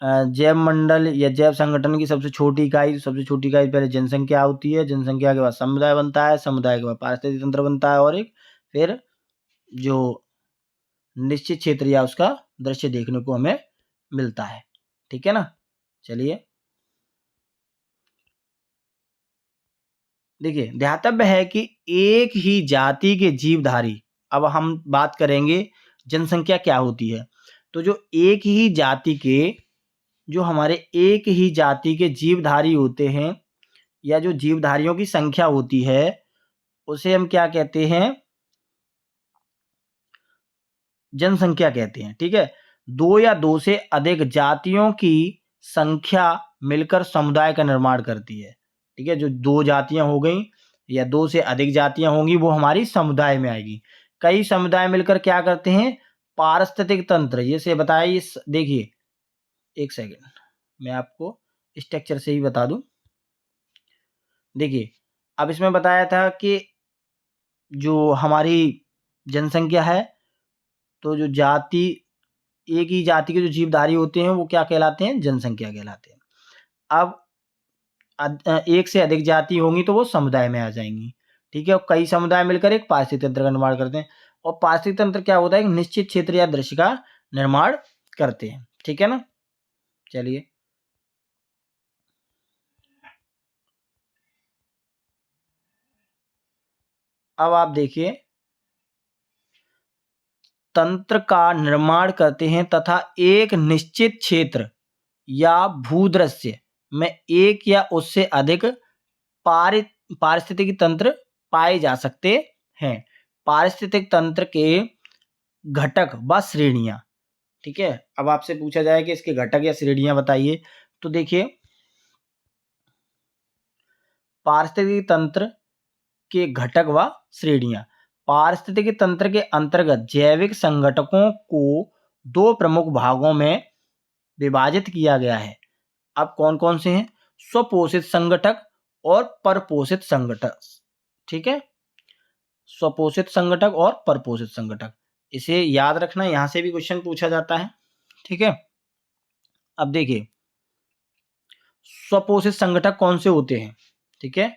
जैव मंडल या जैव संगठन की सबसे छोटी इकाई, सबसे छोटी इकाई पहले जनसंख्या होती है, जनसंख्या के बाद समुदाय बनता है, समुदाय के बाद पारिस्थितिक तंत्र बनता है, और एक फिर जो निश्चित क्षेत्र या उसका दृश्य देखने को हमें मिलता है। ठीक है ना। चलिए देखिए, ध्यातव्य है कि एक ही जाति के जीवधारी, अब हम बात करेंगे जनसंख्या क्या होती है। तो जो एक ही जाति के, जो हमारे एक ही जाति के जीवधारी होते हैं या जो जीवधारियों की संख्या होती है, उसे हम क्या कहते हैं, जनसंख्या कहते हैं। ठीक है। दो या दो से अधिक जातियों की संख्या मिलकर समुदाय का निर्माण करती है। ठीक है। जो दो जातियां हो गई या दो से अधिक जातियां होंगी, वो हमारी समुदाय में आएगी। कई समुदाय मिलकर क्या करते हैं, पारिस्थितिक तंत्र, ये से बताइए। देखिए एक सेकेंड, मैं आपको स्ट्रक्चर से ही बता दूं। देखिए, अब इसमें बताया था कि जो हमारी जनसंख्या है, तो जो जाति, एक ही जाति के जो जीवधारी होते हैं वो क्या कहलाते हैं, जनसंख्या कहलाते हैं। अब एक से अधिक जाति होंगी तो वो समुदाय में आ जाएंगी। ठीक है। और कई समुदाय मिलकर एक पारिस्थितिक तंत्र का निर्माण करते हैं। और पारिस्थितिक तंत्र क्या होता है, एक निश्चित क्षेत्र या दृश्य का निर्माण करते हैं। ठीक है ना। चलिए अब आप देखिए, तंत्र का निर्माण करते हैं तथा एक निश्चित क्षेत्र या भूदृश्य में एक या उससे अधिक पारिस्थितिक तंत्र पाए जा सकते हैं। पारिस्थितिक तंत्र के घटक व श्रेणियां। ठीक है। अब आपसे पूछा जाए कि इसके घटक या श्रेणियां बताइए, तो देखिए, पारिस्थितिक तंत्र के घटक व श्रेणियां। पारिस्थितिक तंत्र के अंतर्गत जैविक संगठकों को दो प्रमुख भागों में विभाजित किया गया है। अब कौन कौन से हैं, स्वपोषित संगठक और परपोषित संगठक। ठीक है। स्वपोषित संगठक और परपोषित संगठक, इसे याद रखना, यहां से भी क्वेश्चन पूछा जाता है। ठीक है। अब देखिए, स्वपोषित संगठक कौन से होते हैं। ठीक है।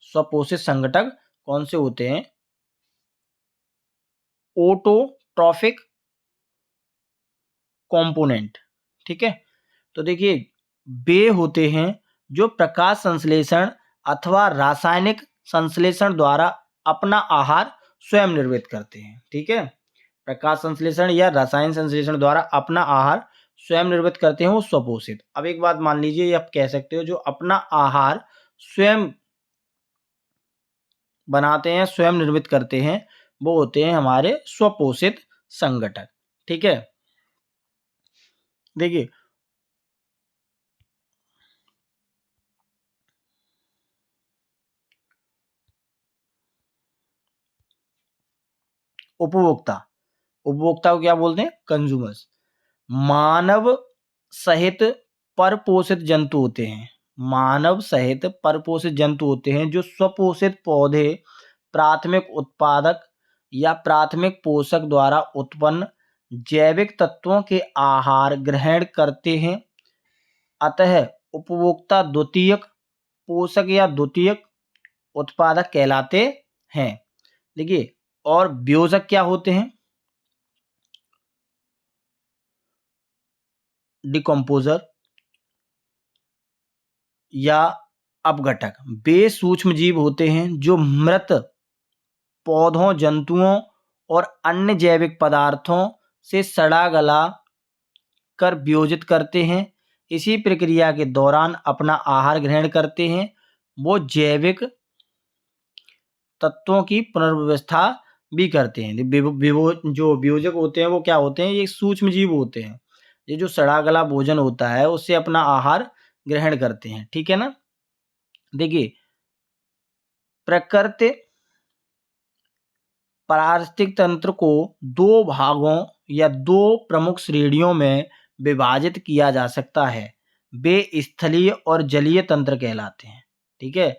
स्वपोषित संगठक कौन से होते हैं, ऑटोट्रॉफिक कंपोनेंट। ठीक है। तो देखिए, वे होते हैं जो प्रकाश संश्लेषण अथवा रासायनिक संश्लेषण द्वारा अपना आहार स्वयं निर्मित करते हैं। ठीक है। प्रकाश संश्लेषण या रसायन संश्लेषण द्वारा अपना आहार स्वयं निर्मित करते हैं, वो स्वपोषित। अब एक बात मान लीजिए, आप कह सकते हो जो अपना आहार स्वयं बनाते हैं, स्वयं निर्मित करते हैं, वो होते हैं हमारे स्वपोषित संगठक। ठीक है। देखिए, उपभोक्ता, उपभोक्ता को क्या बोलते हैं, कंज्यूमर्स। मानव सहित परपोषित जंतु होते हैं, मानव सहित परपोषित जंतु होते हैं जो स्वपोषित पौधे, प्राथमिक उत्पादक या प्राथमिक पोषक द्वारा उत्पन्न जैविक तत्वों के आहार ग्रहण करते हैं। अतः उपभोक्ता द्वितीयक पोषक या द्वितीयक उत्पादक कहलाते हैं। देखिए, और वियोजक क्या होते हैं? डिकम्पोजर या अपघटक। वे सूक्ष्म जीव होते हैं जो मृत पौधों, जंतुओं और अन्य जैविक पदार्थों से सड़ा गला कर वियोजित करते हैं। इसी प्रक्रिया के दौरान अपना आहार ग्रहण करते हैं। वो जैविक तत्वों की पुनर्व्यवस्था भी करते हैं। जो वियोजक होते हैं वो क्या होते हैं? ये सूक्ष्म जीव होते हैं। ये जो सड़ा गला भोजन होता है उससे अपना आहार ग्रहण करते हैं। ठीक है ना। देखिए, प्रकृति पारिस्थितिक तंत्र को दो भागों या दो प्रमुख श्रेणियों में विभाजित किया जा सकता है। वे स्थलीय और जलीय तंत्र कहलाते हैं। ठीक है,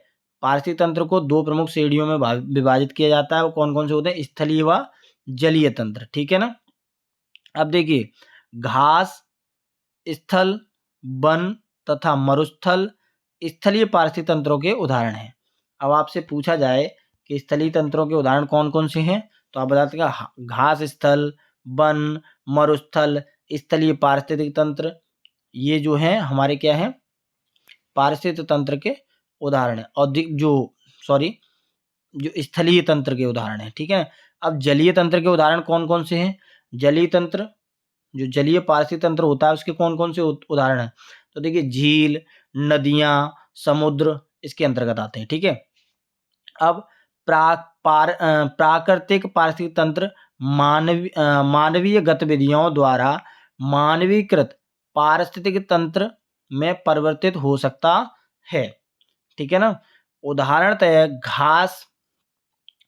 पारिस्थितिक तंत्र को दो प्रमुख श्रेणियों में विभाजित किया जाता है। वो कौन कौन से होते हैं? स्थलीय व जलीय तंत्र। ठीक है ना। अब देखिए, घास, स्थल, वन तथा मरुस्थल स्थलीय पारिस्थितिक तंत्रों के उदाहरण हैं। अब आपसे पूछा जाए कि स्थलीय तंत्रों के उदाहरण कौन कौन से हैं, तो आप बता सकते घास स्थल, वन, मरुस्थल, स्थलीय पारिस्थितिक तंत्र। ये जो है हमारे क्या है? पारिस्थितिक तंत्र के उदाहरण है। और जो स्थलीय तंत्र के उदाहरण है। ठीक है। अब जलीय तंत्र के उदाहरण कौन कौन से हैं? जलीय तंत्र, जो जलीय पारिस्थितिक तंत्र होता है उसके कौन कौन से उदाहरण हैं? तो देखिए, झील, नदियां, समुद्र इसके अंतर्गत आते हैं। ठीक है। अब प्राकृतिक पारिस्थितिक तंत्र मानवीय गतिविधियों द्वारा मानवीकृत पारिस्थितिक तंत्र में परिवर्तित हो सकता है। ठीक है ना। उदाहरणतः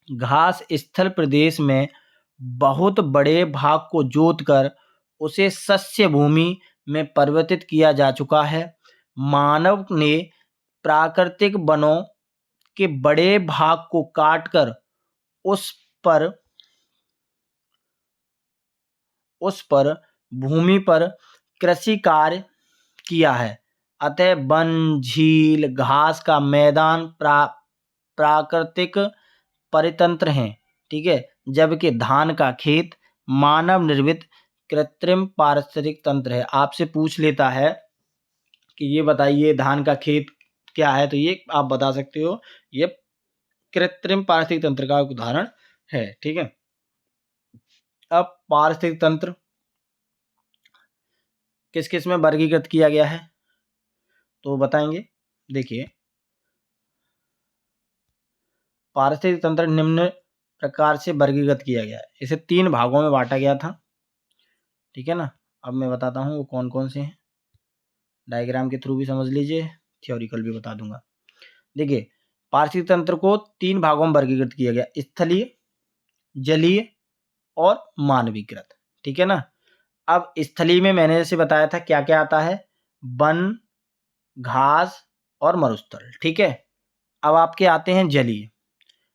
घास स्थल प्रदेश में बहुत बड़े भाग को जोतकर उसे शस्य भूमि में परिवर्तित किया जा चुका है। मानव ने प्राकृतिक वनों के बड़े भाग को काटकर उस पर भूमि पर कृषि कार्य किया है। अतः वन, झील, घास का मैदान प्राकृतिक परितंत्र हैं। ठीक है। जबकि धान का खेत मानव निर्मित कृत्रिम पारिस्थितिक तंत्र है। आपसे पूछ लेता है कि ये बताइए धान का खेत क्या है, तो ये आप बता सकते हो ये कृत्रिम पारिस्थितिक तंत्र का उदाहरण है। ठीक है। अब पारिस्थितिक तंत्र किस किस में वर्गीकृत किया गया है तो बताएंगे। देखिए, पारिस्थितिक तंत्र निम्न प्रकार से वर्गीकृत किया गया है। इसे 3 भागों में बांटा गया था। ठीक है ना। अब मैं बताता हूँ वो कौन कौन से हैं। डायग्राम के थ्रू भी समझ लीजिए, थ्योरिकल भी बता दूंगा। देखिए, पारिस्थितिक तंत्र को 3 भागों में वर्गीकृत किया गया: स्थलीय, जलीय और मानवीकृत। ठीक है ना। अब स्थलीय में मैंने जैसे बताया था क्या क्या आता है? वन, घास और मरुस्थल। ठीक है। अब आपके आते हैं जलीय।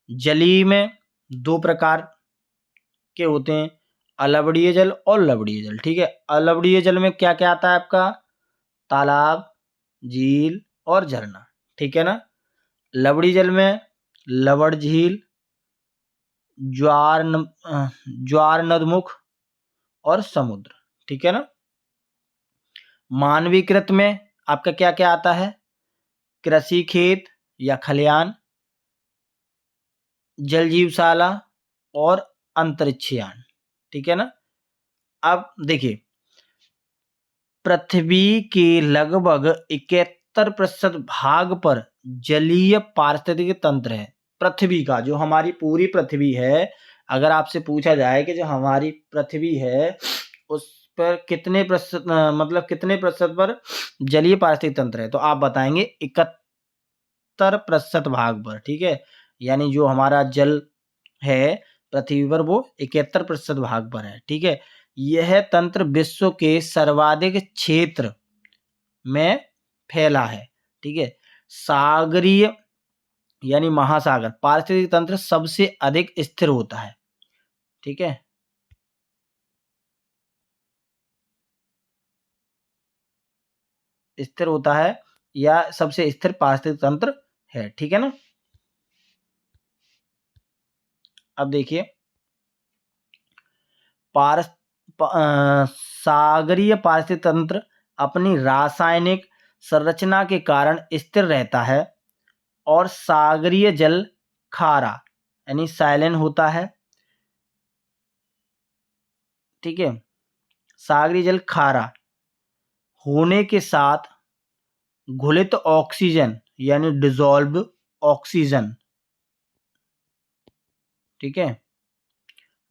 जलीय में 2 प्रकार के होते हैं, अलवड़ीय जल और लवड़ीय जल। ठीक है। अलवड़ीय जल में क्या क्या आता है आपका? तालाब, झील और झरना। ठीक है ना। लवड़ीय जल में लवड़ झील, ज्वार नदमुख और समुद्र। ठीक है ना। मानवीकृत में आपका क्या क्या आता है? कृषि खेत या खलियान, जल जीवशाला और अंतरिक्षयान। ठीक है ना। अब देखिए, पृथ्वी के लगभग 71% भाग पर जलीय पारिस्थितिक तंत्र है। पृथ्वी का, जो हमारी पूरी पृथ्वी है, अगर आपसे पूछा जाए कि जो हमारी पृथ्वी है उस पर कितने प्रतिशत पर जलीय पारिस्थितिक तंत्र है, तो आप बताएंगे 71% भाग पर। ठीक है। यानी जो हमारा जल है पृथ्वी पर वो 71% भाग पर है। ठीक है। यह तंत्र विश्व के सर्वाधिक क्षेत्र में फैला है। ठीक है। सागरीय यानी महासागर पारिस्थितिक तंत्र सबसे अधिक स्थिर होता है। ठीक है। स्थिर होता है या सबसे स्थिर पारिस्थितिक तंत्र है। ठीक है ना। अब देखिए, पारस सागरीय पारिस्थितिक तंत्र अपनी रासायनिक संरचना के कारण स्थिर रहता है और सागरीय जल खारा यानी साइलेंट होता है। ठीक है, सागरीय जल खारा होने के साथ घुलित ऑक्सीजन यानी डिसॉल्व्ड ऑक्सीजन, ठीक है,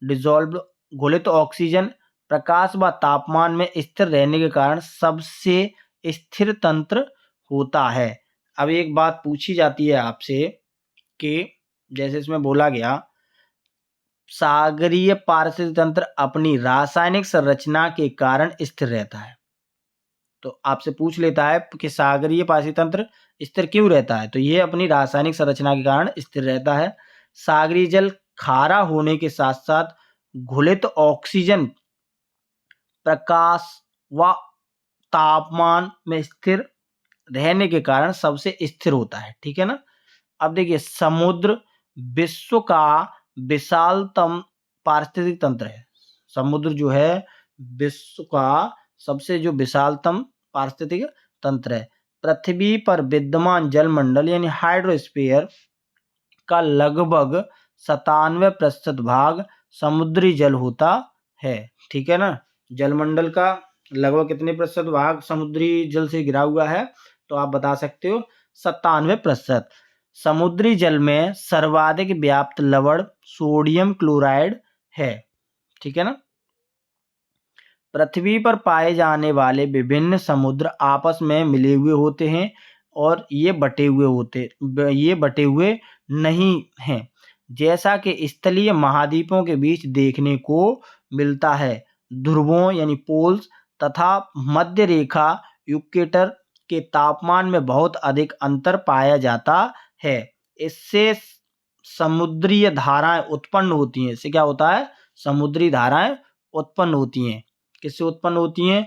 डिसॉल्व्ड घुलित ऑक्सीजन प्रकाश व तापमान में स्थिर रहने के कारण सबसे स्थिर तंत्र होता है। अब एक बात पूछी जाती है आपसे कि जैसे इसमें बोला गया सागरीय पारिस्थितिक तंत्र अपनी रासायनिक संरचना के कारण स्थिर रहता है, तो आपसे पूछ लेता है कि सागरीय पारिस्थितिक तंत्र स्थिर क्यों रहता है, तो ये अपनी रासायनिक संरचना के कारण स्थिर रहता है। सागरीय जल खारा होने के साथ साथ घुलित ऑक्सीजन प्रकाश व तापमान में स्थिर रहने के कारण सबसे स्थिर होता है। ठीक है ना। अब देखिए समुद्र विश्व का विशालतम पारिस्थितिक तंत्र है। समुद्र जो है विश्व का सबसे जो विशालतम पारिस्थितिक तंत्र है। पृथ्वी पर विद्यमान जलमंडल यानी हाइड्रोस्फीयर का लगभग 97% भाग समुद्री जल होता है। ठीक है ना। जलमंडल का लगभग कितने प्रतिशत भाग समुद्री जल से घिरा हुआ है, तो आप बता सकते हो 97%। समुद्री जल में सर्वाधिक व्याप्त लवण सोडियम क्लोराइड है। ठीक है ना। पृथ्वी पर पाए जाने वाले विभिन्न समुद्र आपस में मिले हुए होते हैं और ये बटे हुए नहीं हैं, जैसा कि स्थलीय महाद्वीपों के बीच देखने को मिलता है। ध्रुवों यानी पोल्स तथा मध्य रेखा इक्वेटर के तापमान में बहुत अधिक अंतर पाया जाता है। इससे समुद्रीय धाराएं उत्पन्न होती हैं। इससे क्या होता है, समुद्री धाराएं उत्पन्न होती हैं। किससे उत्पन्न होती हैं,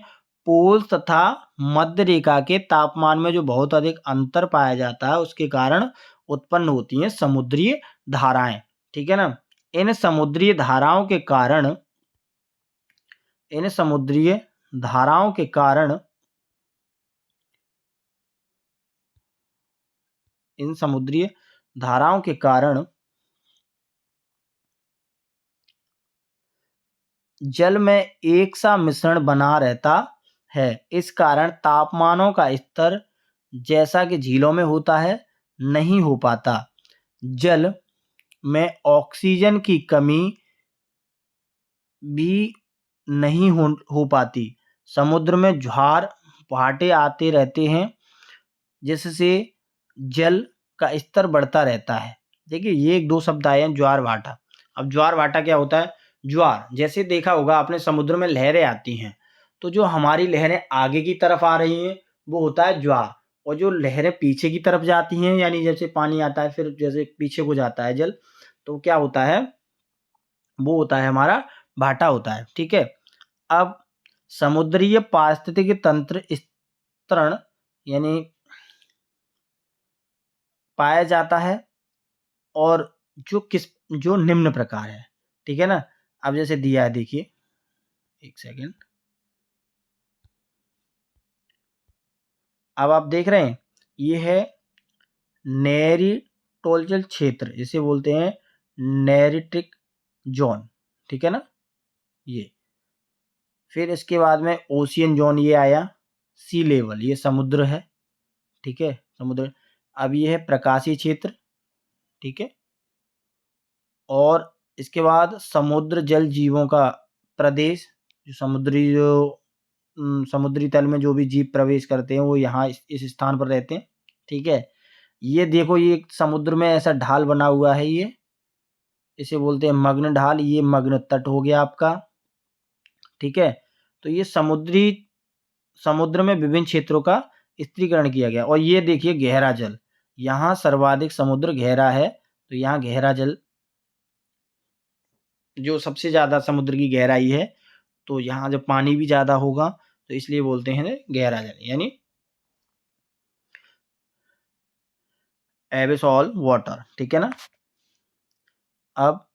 पोल तथा मध्य रेखा के तापमान में जो बहुत अधिक अंतर पाया जाता है उसके कारण उत्पन्न होती हैं समुद्रीय धाराएं। ठीक है ना। इन समुद्रीय धाराओं के कारण जल में एक सा मिश्रण बना रहता है। इस कारण तापमानों का स्तर जैसा कि झीलों में होता है नहीं हो पाता। जल में ऑक्सीजन की कमी भी नहीं हो पाती। समुद्र में ज्वार भाटे आते रहते हैं जिससे जल का स्तर बढ़ता रहता है। देखिए ये एक दो शब्द आए हैं, ज्वार भाटा। अब ज्वार भाटा क्या होता है, ज्वार जैसे देखा होगा आपने समुद्र में लहरें आती हैं, तो जो हमारी लहरें आगे की तरफ आ रही हैं वो होता है ज्वार, और जो लहरें पीछे की तरफ जाती हैं यानी जैसे पानी आता है फिर जैसे पीछे को जाता है जल, तो क्या होता है, वो होता है हमारा भाटा होता है। ठीक है। अब समुद्रीय पारिस्थितिकी तंत्र स्तरण यानी पाया जाता है और जो निम्न प्रकार है। ठीक है ना। अब जैसे दिया है, देखिए एक सेकेंड, अब आप देख रहे हैं ये है नेरिटोलजल क्षेत्र, इसे बोलते हैं नेरिटिक जोन। ठीक है ना। ये फिर इसके बाद में ओशियन जोन ये आया, सी लेवल ये समुद्र है। ठीक है, समुद्र। अब ये है प्रकाशीय क्षेत्र। ठीक है। और इसके बाद समुद्र जल जीवों का प्रदेश, जो समुद्री तल में जो भी जीव प्रवेश करते हैं वो यहाँ इस स्थान पर रहते हैं। ठीक है। ये देखो ये समुद्र में ऐसा ढाल बना हुआ है, ये इसे बोलते हैं मग्न ढाल, ये मग्न तट हो गया आपका। ठीक है। तो ये समुद्र में विभिन्न क्षेत्रों का स्त्रीकरण किया गया। और ये देखिए गहरा जल, यहाँ सर्वाधिक समुद्र गहरा है, तो यहाँ गहरा जल जो सबसे ज्यादा समुद्र की गहराई है, तो यहाँ जब पानी भी ज्यादा होगा तो इसलिए बोलते हैं गहरा जल यानी एबिसॉल वाटर। ठीक है ना। अब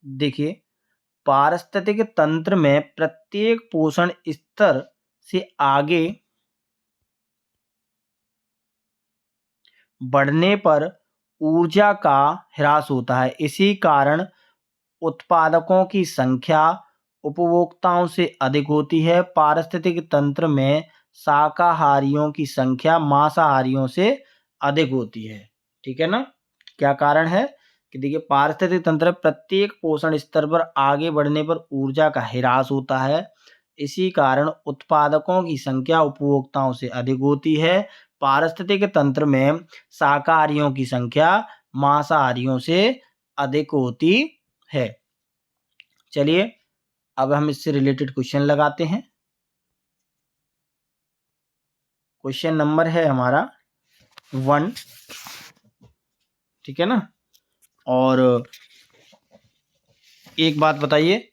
देखिए पारिस्थितिक तंत्र में प्रत्येक पोषण स्तर से आगे बढ़ने पर ऊर्जा का ह्रास होता है। इसी कारण उत्पादकों की संख्या उपभोक्ताओं से अधिक होती है। पारिस्थितिक तंत्र में शाकाहारियों की संख्या मांसाहारियों से अधिक होती है। ठीक है ना। क्या कारण है कि देखिए, पारिस्थितिक तंत्र प्रत्येक पोषण स्तर पर आगे बढ़ने पर ऊर्जा का ह्रास होता है। इसी कारण उत्पादकों की संख्या उपभोक्ताओं से अधिक होती है। पारिस्थितिक तंत्र में शाकाहारियों की संख्या मांसाहारियों से अधिक होती है। चलिए अब हम इससे रिलेटेड क्वेश्चन लगाते हैं। क्वेश्चन नंबर है हमारा 1, ठीक है ना। और एक बात बताइए,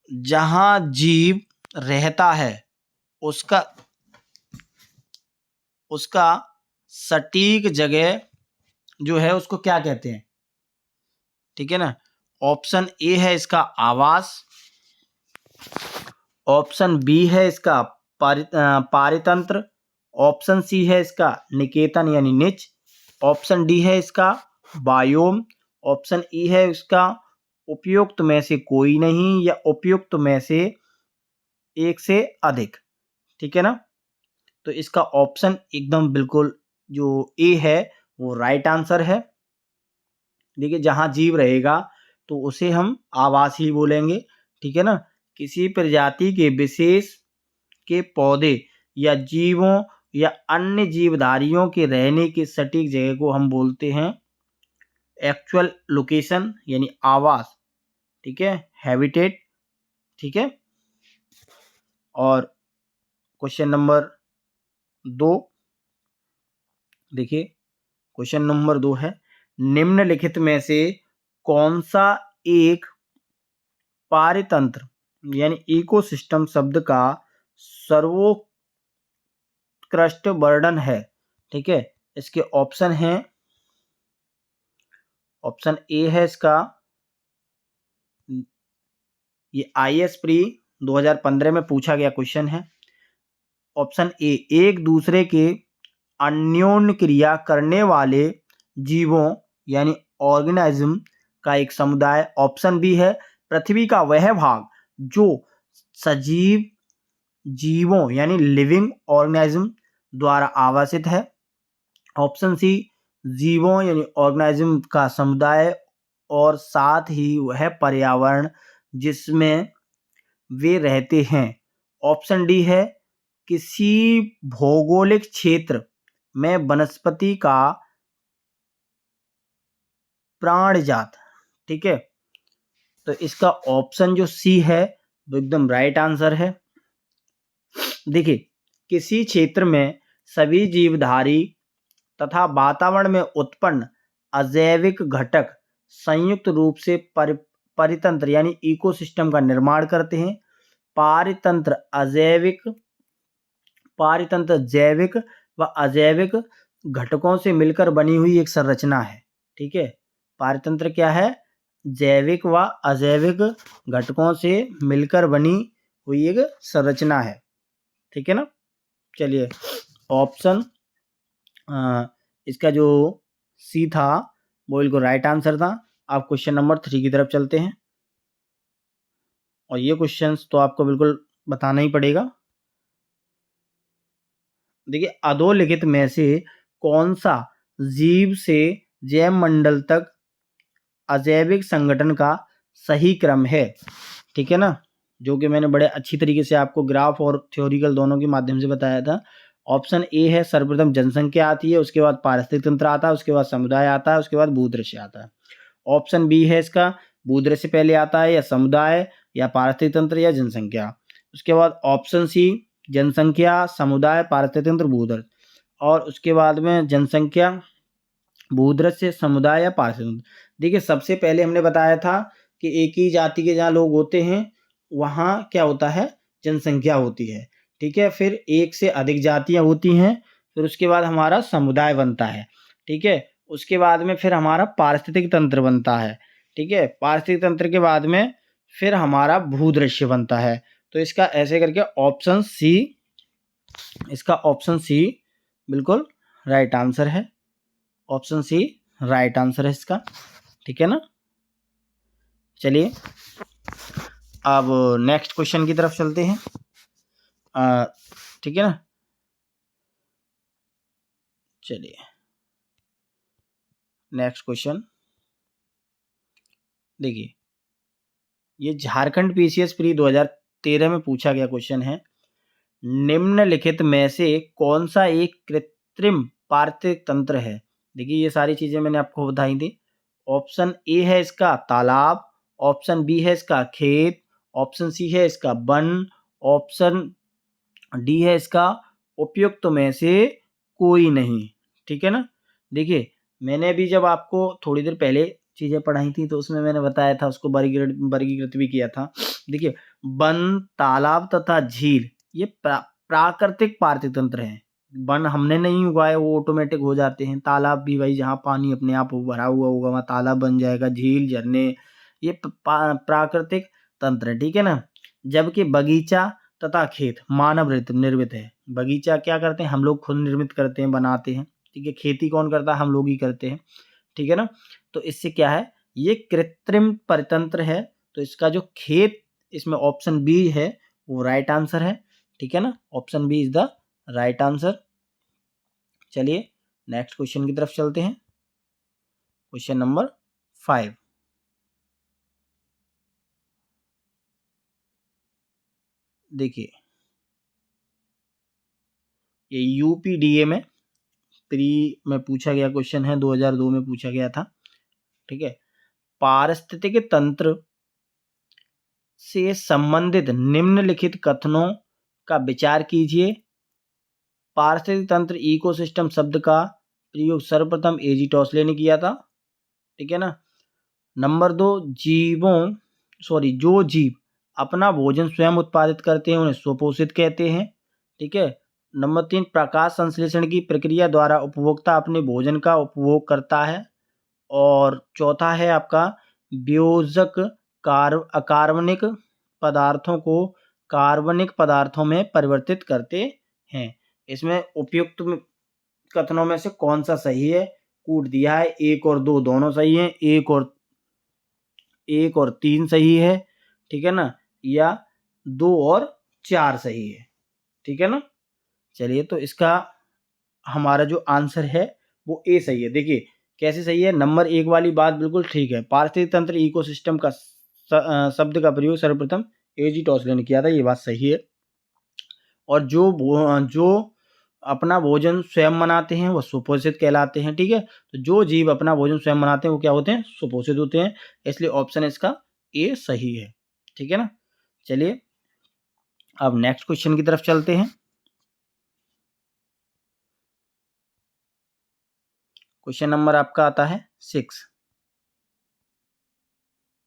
जहां जीव रहता है उसका सटीक जगह जो है उसको क्या कहते हैं। ठीक है ना। ऑप्शन ए है इसका आवास, ऑप्शन बी है इसका पारितंत्र, ऑप्शन सी है इसका निकेतन यानी निच, ऑप्शन डी है इसका बायोम, ऑप्शन ई है इसका उपयुक्त में से कोई नहीं या उपयुक्त में से एक से अधिक। ठीक है ना। तो इसका ऑप्शन एकदम बिल्कुल जो ए है वो राइट आंसर है। देखिए, जहां जीव रहेगा तो उसे हम आवास ही बोलेंगे। ठीक है ना। किसी प्रजाति के विशेष के पौधे या जीवों या अन्य जीवधारियों के रहने की सटीक जगह को हम बोलते हैं एक्चुअल लोकेशन यानी आवास। ठीक है, हैबिटेट। ठीक है। और क्वेश्चन नंबर 2 देखिए, क्वेश्चन नंबर 2 है, निम्नलिखित में से कौन सा एक पारितंत्र यानी इकोसिस्टम शब्द का सर्वोत्कृष्ट वर्णन है। ठीक है। इसके ऑप्शन हैं, ऑप्शन ए है इसका, ये IAS प्री 2015 में पूछा गया क्वेश्चन है। ऑप्शन ए, एक दूसरे के अन्योन्य क्रिया करने वाले जीवों यानी ऑर्गेनिज्म का एक समुदाय। ऑप्शन बी है, पृथ्वी का वह भाग जो सजीव जीवों यानी लिविंग ऑर्गेनिज्म द्वारा आवासित है। ऑप्शन सी, जीवों यानी ऑर्गेनिज्म का समुदाय और साथ ही वह पर्यावरण जिसमें वे रहते हैं। ऑप्शन डी है, किसी भौगोलिक क्षेत्र में वनस्पति का प्राणजात। ठीक है। तो इसका ऑप्शन जो सी है वो एकदम राइट आंसर है। देखिए, किसी क्षेत्र में सभी जीवधारी तथा वातावरण में उत्पन्न अजैविक घटक संयुक्त रूप से परितंत्र यानी इकोसिस्टम का निर्माण करते हैं। पारितंत्र जैविक व अजैविक घटकों से मिलकर बनी हुई एक संरचना है। ठीक है। पारितंत्र क्या है? जैविक व अजैविक घटकों से मिलकर बनी हुई एक संरचना है। ठीक है ना। चलिए, ऑप्शन इसका जो सी था वो बिल्कुल राइट आंसर था। आप क्वेश्चन नंबर 3 की तरफ चलते हैं और ये क्वेश्चंस तो आपको बिल्कुल बताना ही पड़ेगा। देखिए, अधोलिखित में से कौन सा जीव से जैव मंडल तक अजैविक संगठन का सही क्रम है। ठीक है ना, जो कि मैंने बड़े अच्छी तरीके से आपको ग्राफ और थ्योरिकल दोनों के माध्यम से बताया था। ऑप्शन ए है, सर्वप्रथम जनसंख्या आती है, उसके बाद पारिस्थितिक तंत्र आता है, उसके बाद समुदाय आता है, उसके बाद भूदृश्य आता है। ऑप्शन बी है इसका, भूदृश्य पहले आता है या समुदाय या पारिस्थितिक तंत्र या जनसंख्या। उसके बाद ऑप्शन सी, जनसंख्या, समुदाय, पारिस्थितिक तंत्र, भूदृश्य। और उसके बाद में जनसंख्या, भूदृश्य, समुदाय या पारिस्थितिक तंत्र। देखिए, सबसे पहले हमने बताया था कि एक ही जाति के जहाँ लोग होते हैं वहाँ क्या होता है, जनसंख्या होती है। ठीक है। फिर एक से अधिक जातियाँ होती हैं, फिर उसके बाद हमारा समुदाय बनता है। ठीक है। उसके बाद में फिर हमारा पारिस्थितिक तंत्र बनता है। ठीक है। पारिस्थितिक तंत्र के बाद में फिर हमारा भूदृश्य बनता है। तो इसका ऐसे करके ऑप्शन सी, इसका ऑप्शन सी बिल्कुल राइट आंसर है। ऑप्शन सी राइट आंसर है इसका, ठीक है ना। चलिए अब नेक्स्ट क्वेश्चन की तरफ चलते हैं, ठीक है ना। चलिए नेक्स्ट क्वेश्चन देखिए, ये झारखंड पीसीएस प्री 2013 में पूछा गया क्वेश्चन है। निम्नलिखित में से कौन सा एक कृत्रिम पारिस्थितिक तंत्र है। देखिए ये सारी चीजें मैंने आपको बताई थी। ऑप्शन ए है इसका तालाब, ऑप्शन बी है इसका खेत, ऑप्शन सी है इसका वन, ऑप्शन डी है इसका उपयुक्त में से कोई नहीं, ठीक है ना। देखिए मैंने भी जब आपको थोड़ी देर पहले चीजें पढ़ाई थी तो उसमें मैंने बताया था, उसको वर्गीकृत भी किया था। देखिए वन, तालाब तथा झील ये प्राकृतिक पारिस्थितिक तंत्र हैं। वन हमने नहीं उगाए, वो ऑटोमेटिक हो जाते हैं। तालाब भी भाई जहाँ पानी अपने आप भरा हुआ होगा वहाँ तालाब बन जाएगा। झील, झरने ये प्राकृतिक तंत्र है, ठीक है ना। जबकि बगीचा तथा खेत मानव निर्मित है। बगीचा क्या करते हैं हम लोग खुद निर्मित करते हैं, बनाते हैं, ठीक है। खेती कौन करता है, हम लोग ही करते हैं, ठीक है ना। तो इससे क्या है, ये कृत्रिम परितंत्र है। तो इसका जो खेत, इसमें ऑप्शन बी है वो राइट आंसर है, ठीक है ना। Option B is the right answer. चलिए नेक्स्ट क्वेश्चन की तरफ चलते हैं। क्वेश्चन नंबर 5, देखिए ये यूपीडीए में प्री में पूछा गया क्वेश्चन है, 2002 में पूछा गया था, ठीक है। पारिस्थितिक तंत्र से संबंधित निम्नलिखित कथनों का विचार कीजिए। पारिस्थितिक तंत्र इकोसिस्टम शब्द का प्रयोग सर्वप्रथम एजी टॉसले ने किया था, ठीक है ना। नंबर 2, जो जीव अपना भोजन स्वयं उत्पादित करते हैं उन्हें स्वपोषित कहते हैं, ठीक है। नंबर 3, प्रकाश संश्लेषण की प्रक्रिया द्वारा उपभोक्ता अपने भोजन का उपभोग करता है। और चौथा है आपका वियोजक अकार्बनिक पदार्थों को कार्बनिक पदार्थों में परिवर्तित करते हैं। इसमें उपयुक्त कथनों में से कौन सा सही है। कूट दिया है 1 और 2 दोनों सही है, 1 और 3 सही है, ठीक है ना, या 2 और 4 सही है, ठीक है ना। चलिए तो इसका हमारा जो आंसर है वो ए सही है। देखिए कैसे सही है, नंबर 1 वाली बात बिल्कुल ठीक है। पारिस्थितिक तंत्र इकोसिस्टम का शब्द का प्रयोग सर्वप्रथम एजी टॉसले ने किया था, ये बात सही है। और जो अपना भोजन स्वयं बनाते हैं वो सुपोषित कहलाते हैं, ठीक है। तो जो जीव अपना भोजन स्वयं बनाते हैं वो क्या होते हैं, सुपोषित होते हैं। इसलिए ऑप्शन इसका ए सही है, ठीक है ना। चलिए अब नेक्स्ट क्वेश्चन की तरफ चलते हैं। क्वेश्चन नंबर आपका आता है 6।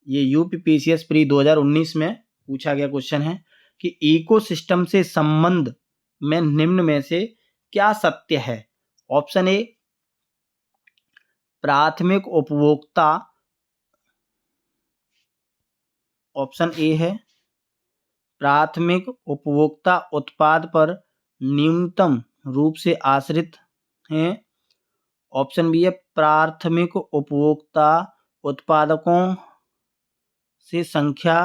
ये यूपीपीसीएस प्री 2019 में पूछा गया क्वेश्चन है कि इकोसिस्टम से संबंध में निम्न में से क्या सत्य है। ऑप्शन ए प्राथमिक उपभोक्ता, ऑप्शन ए है प्राथमिक उपभोक्ता उत्पाद पर न्यूनतम रूप से आश्रित हैं। ऑप्शन बी है प्राथमिक उपभोक्ता उत्पादकों से संख्या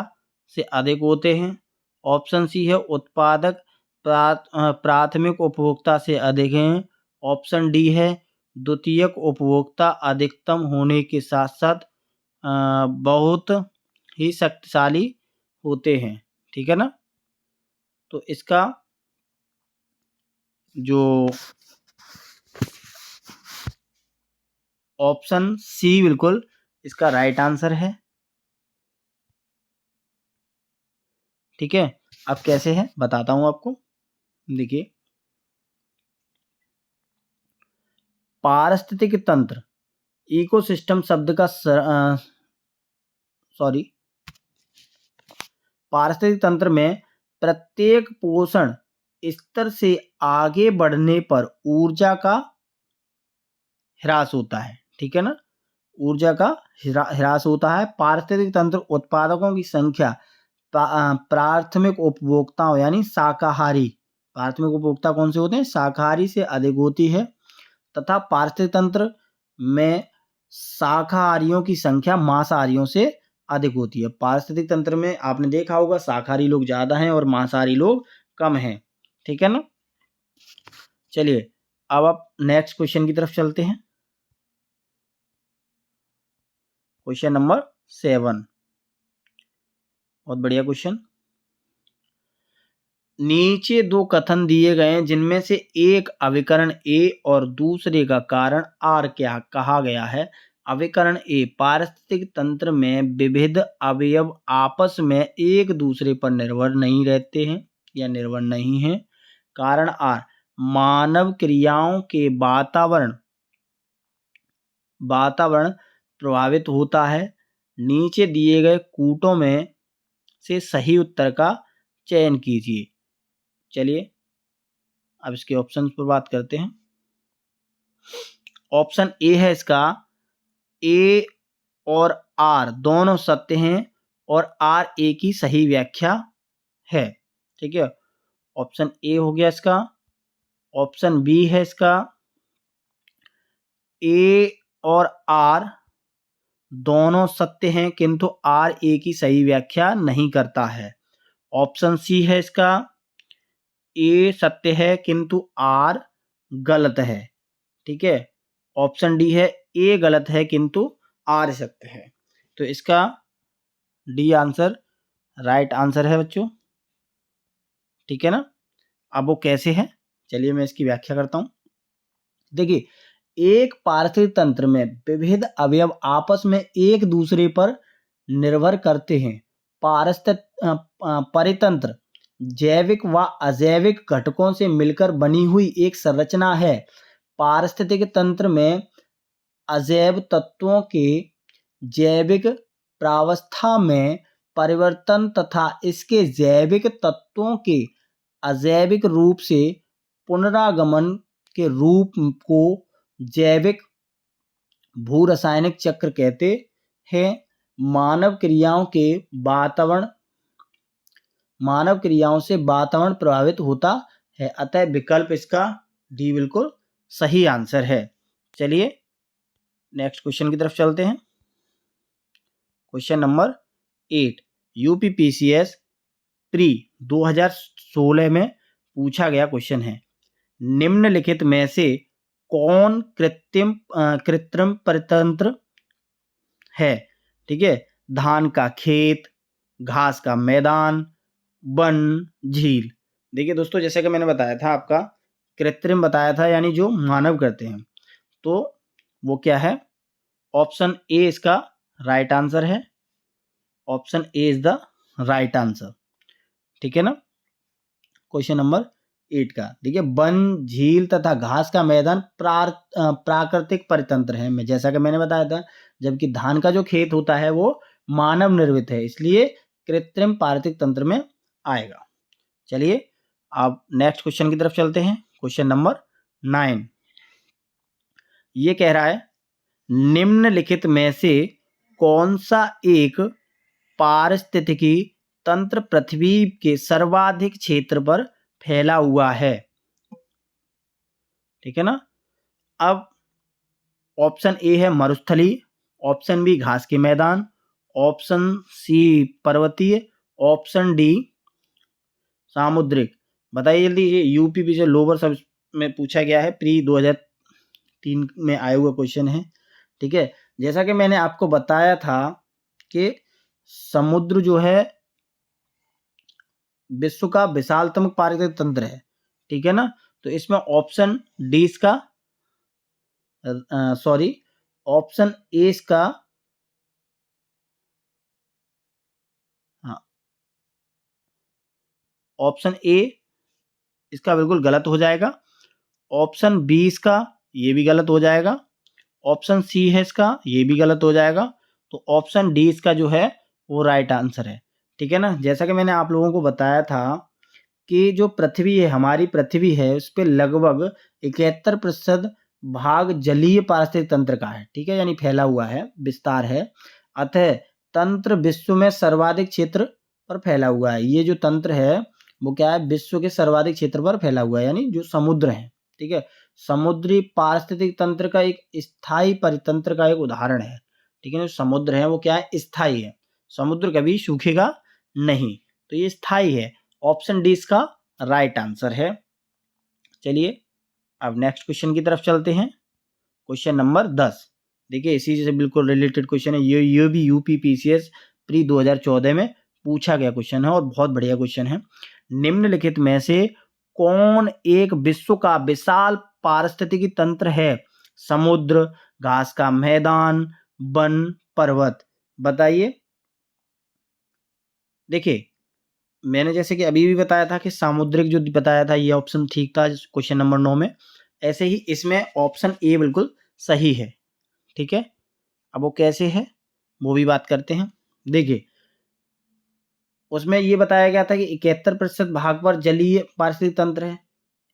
से अधिक होते हैं। ऑप्शन सी है उत्पादक प्राथमिक उपभोक्ता से अधिक हैं। ऑप्शन डी है द्वितीयक उपभोक्ता अधिकतम होने के साथ साथ बहुत ही शक्तिशाली होते हैं, ठीक है ना। तो इसका जो ऑप्शन सी बिल्कुल इसका राइट आंसर है, ठीक है। अब कैसे है बताता हूं आपको। देखिए पारिस्थितिक तंत्र इकोसिस्टम शब्द का पारिस्थितिक तंत्र में प्रत्येक पोषण स्तर से आगे बढ़ने पर ऊर्जा का ह्रास होता है, ठीक है ना। ऊर्जा का ह्रास होता है। पारिस्थितिक तंत्र उत्पादकों की संख्या प्राथमिक उपभोक्ताओं यानी शाकाहारी, प्राथमिक उपभोक्ता कौन से होते हैं? शाकाहारी से अधिक होती है, तथा पारिस्थितिक तंत्र में शाकाहारियों की संख्या मांसाहारियों से अधिक होती है। पारिस्थितिक तंत्र में आपने देखा होगा शाकाहारी लोग ज़्यादा हैं और मांसाहारी लोग कम हैं, ठीक है ना। चलिए अब आप नेक्स्ट क्वेश्चन की तरफ चलते हैं। क्वेश्चन नंबर 7, बहुत बढ़िया क्वेश्चन। नीचे दो कथन दिए गए हैं जिनमें से एक अभिकरण ए और दूसरे का कारण आर क्या कहा गया है। अभिकरण ए, पारिस्थितिक तंत्र में विविध अवयव आपस में एक दूसरे पर निर्भर नहीं रहते हैं या निर्भर नहीं हैं। कारण आर, मानव क्रियाओं के वातावरण प्रभावित होता है। नीचे दिए गए कूटों में से सही उत्तर का चयन कीजिए। चलिए अब इसके ऑप्शन पर बात करते हैं। ऑप्शन ए है इसका, ए और आर दोनों सत्य हैं और आर ए की सही व्याख्या है, ठीक है। ऑप्शन ए हो गया इसका। ऑप्शन बी है इसका, ए और आर दोनों सत्य हैं किंतु आर ए की सही व्याख्या नहीं करता है। ऑप्शन सी है इसका, ए सत्य है किंतु आर गलत है, ठीक है। ऑप्शन डी है, ए गलत है किंतु आर सत्य है। तो इसका डी आंसर राइट आंसर है बच्चों, ठीक है ना। अब वो कैसे है, चलिए मैं इसकी व्याख्या करता हूं। देखिए, एक पारिस्थितिक तंत्र में विविध अवयव आपस में एक दूसरे पर निर्भर करते हैं। परितंत्र जैविक व अजैविक घटकों से मिलकर बनी हुई एक संरचना है। पारिस्थितिक तंत्र में अजैव तत्वों के जैविक प्रावस्था में परिवर्तन तथा इसके जैविक तत्वों के अजैविक रूप से पुनरागमन के रूप को जैविक भूरासायनिक चक्र कहते हैं। मानव क्रियाओं से वातावरण प्रभावित होता है, अतः विकल्प इसका डी बिल्कुल सही आंसर है। चलिए नेक्स्ट क्वेश्चन की तरफ चलते हैं। क्वेश्चन नंबर 8, यूपीपीसीएस प्री 2016 में पूछा गया क्वेश्चन है। निम्नलिखित में से कौन कृत्रिम परितंत्र है, ठीक है। धान का खेत, घास का मैदान, वन, झील। देखिए दोस्तों, जैसे कि मैंने बताया था आपका कृत्रिम बताया था यानी जो मानव करते हैं, तो वो क्या है? ऑप्शन ए इसका राइट आंसर है। Option A is the right answer, ठीक है ना। क्वेश्चन नंबर 8 का देखिए, वन, झील तथा घास का मैदान प्राकृतिक परितंत्र है, मैं जैसा कि मैंने बताया था। जबकि धान का जो खेत होता है वो मानव निर्मित है, इसलिए कृत्रिम पारिस्थितिक तंत्र में आएगा। चलिए अब नेक्स्ट क्वेश्चन की तरफ चलते हैं। क्वेश्चन नंबर 9 ये कह रहा है, निम्नलिखित में से कौन सा एक पारिस्थितिकी तंत्र पृथ्वी के सर्वाधिक क्षेत्र पर फैला हुआ है, ठीक है ना। अब ऑप्शन ए है मरुस्थली, ऑप्शन बी घास के मैदान, ऑप्शन सी पर्वतीय, ऑप्शन डी सामुद्रिक। बताइए जल्दी, ये यूपी से लोअर सब में पूछा गया है, प्री 2003 में आया हुआ क्वेश्चन है, ठीक है। जैसा कि मैंने आपको बताया था कि समुद्र जो है विश्व का विशालतम पारिस्थितिक तंत्र है, ठीक है ना। तो इसमें ऑप्शन डी इसका ऑप्शन ए इसका ऑप्शन ए इसका बिल्कुल गलत हो जाएगा। ऑप्शन बी इसका ये भी गलत हो जाएगा। ऑप्शन सी है इसका ये भी गलत हो जाएगा। तो ऑप्शन डी इसका जो है वो राइट आंसर है, ठीक है ना। जैसा कि मैंने आप लोगों को बताया था कि जो पृथ्वी है, हमारी पृथ्वी है, उस पर लगभग 71% भाग जलीय पारिस्थितिक तंत्र का है, ठीक है, यानी फैला हुआ है, विस्तार है। अतः तंत्र विश्व में सर्वाधिक क्षेत्र पर फैला हुआ है। ये जो तंत्र है वो क्या है, विश्व के सर्वाधिक क्षेत्र पर फैला हुआ है, यानी जो समुद्र है, ठीक है। समुद्री पारिस्थितिक तंत्र का एक स्थायी परितंत्र का एक उदाहरण है, ठीक है। जो समुद्र है वो क्या है, स्थायी है, समुद्र कभी सूखेगा नहीं, तो ये स्थायी है। ऑप्शन डी इसका राइट आंसर है। चलिए अब नेक्स्ट क्वेश्चन की तरफ चलते हैं। क्वेश्चन नंबर 10, देखिए इसी से बिल्कुल रिलेटेड क्वेश्चन है, ये भी यूपीपीसीएस प्री 2014 में पूछा गया क्वेश्चन है और बहुत बढ़िया क्वेश्चन है। निम्नलिखित में से कौन एक विश्व का विशाल पारिस्थितिकी तंत्र है? समुद्र, घास का मैदान, वन, पर्वत, बताइए। देखिए मैंने जैसे कि अभी भी बताया था कि सामुद्रिक जो बताया था ये ऑप्शन ठीक था क्वेश्चन नंबर 9 में, ऐसे ही इसमें ऑप्शन ए बिल्कुल सही है, ठीक है। अब वो कैसे है वो भी बात करते हैं। देखिए उसमें ये बताया गया था कि 71% भाग पर जलीय पारिस्थितिक तंत्र है,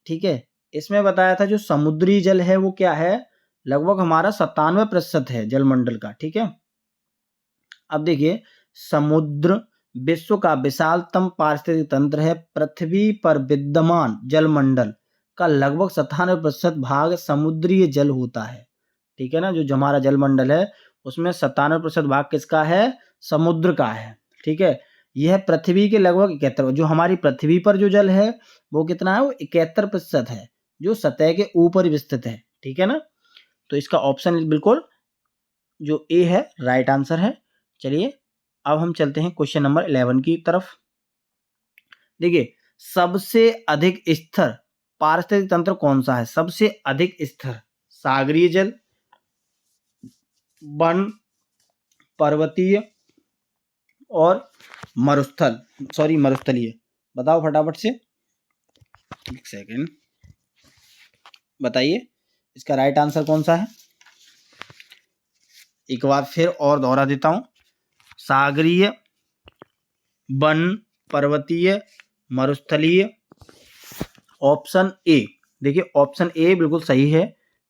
ठीक है। इसमें बताया था जो समुद्री जल है वो क्या है, लगभग हमारा 97% है जलमंडल का, ठीक है। अब देखिए समुद्र विश्व का विशालतम पारिस्थितिक तंत्र है। पृथ्वी पर विद्यमान जलमंडल का लगभग 97% भाग समुद्रीय जल होता है, ठीक है ना। जो हमारा जलमंडल है उसमें 97% भाग किसका है, समुद्र का है, ठीक है। यह पृथ्वी के लगभग 71, जो हमारी पृथ्वी पर जो जल है वो कितना है, वो 71% है, जो सतह के ऊपर विस्तृत है, ठीक है ना। तो इसका ऑप्शन बिल्कुल जो ए है राइट आंसर है। चलिए अब हम चलते हैं क्वेश्चन नंबर 11 की तरफ। देखिए सबसे अधिक स्थिर पारिस्थितिक तंत्र कौन सा है? सबसे अधिक स्थिर, सागरीय जल, वन, पर्वतीय और मरुस्थलीय, बताओ फटाफट से, एक सेकेंड, बताइए इसका राइट आंसर कौन सा है। एक बार फिर और दोहरा देता हूं, सागरीय, वन, पर्वतीय, मरुस्थलीय, ऑप्शन ए। देखिए ऑप्शन ए बिल्कुल सही है,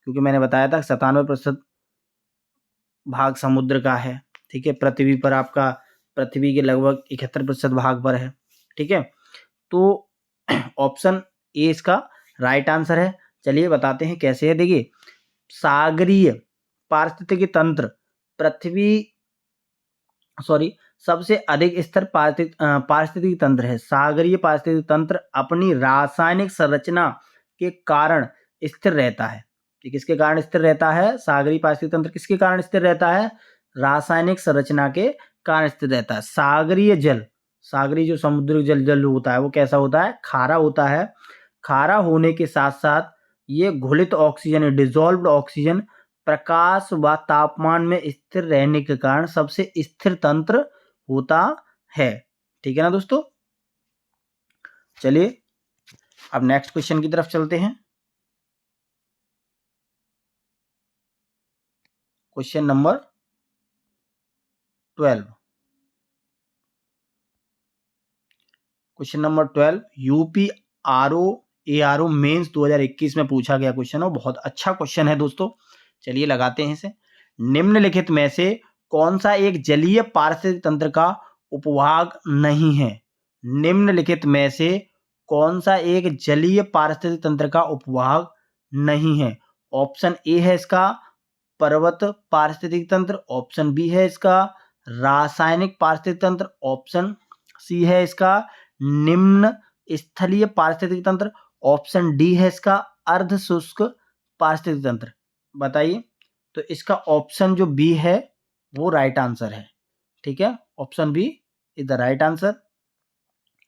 क्योंकि मैंने बताया था 97% भाग समुद्र का है, ठीक है। पृथ्वी पर आपका पृथ्वी के लगभग 71% भाग पर है, ठीक है। तो ऑप्शन ए इसका राइट आंसर है। चलिए बताते हैं कैसे है। देखिए सागरीय पारिस्थितिकी तंत्र सबसे अधिक स्थिर पारिस्थितिकी तंत्र है। सागरीय पारिस्थितिकी तंत्र अपनी रासायनिक संरचना के कारण स्थिर रहता है। किसके कारण स्थिर रहता है? सागरीय पारिस्थितिकी तंत्र किसके कारण स्थिर रहता है? रासायनिक संरचना के कारण स्थिर रहता है। सागरीय जो समुद्री जल होता है वो कैसा होता है? खारा होता है। खारा होने के साथ साथ ये घुलित ऑक्सीजन, डिजॉल्व्ड ऑक्सीजन, प्रकाश व तापमान में स्थिर रहने के कारण सबसे स्थिर तंत्र होता है, ठीक है ना दोस्तों। चलिए अब नेक्स्ट क्वेश्चन की तरफ चलते हैं। Question number 12, question number 12 UP ARO mains 2021 में पूछा गया क्वेश्चन है, बहुत अच्छा क्वेश्चन है दोस्तों। चलिए लगाते हैं इसे। निम्नलिखित में से कौन सा एक जलीय पारिस्थितिक तंत्र का उपभाग नहीं है? निम्नलिखित में से कौन सा एक जलीय पारिस्थितिक तंत्र का उपभाग नहीं है? ऑप्शन ए है इसका पर्वत पारिस्थितिक तंत्र, ऑप्शन बी है इसका रासायनिक पारिस्थितिक तंत्र, ऑप्शन सी है इसका निम्न स्थलीय पारिस्थितिक तंत्र, ऑप्शन डी है इसका अर्ध शुष्क पारिस्थितिक तंत्र, बताइए। तो इसका ऑप्शन जो बी है वो राइट आंसर है, ठीक है। Option B is the right answer.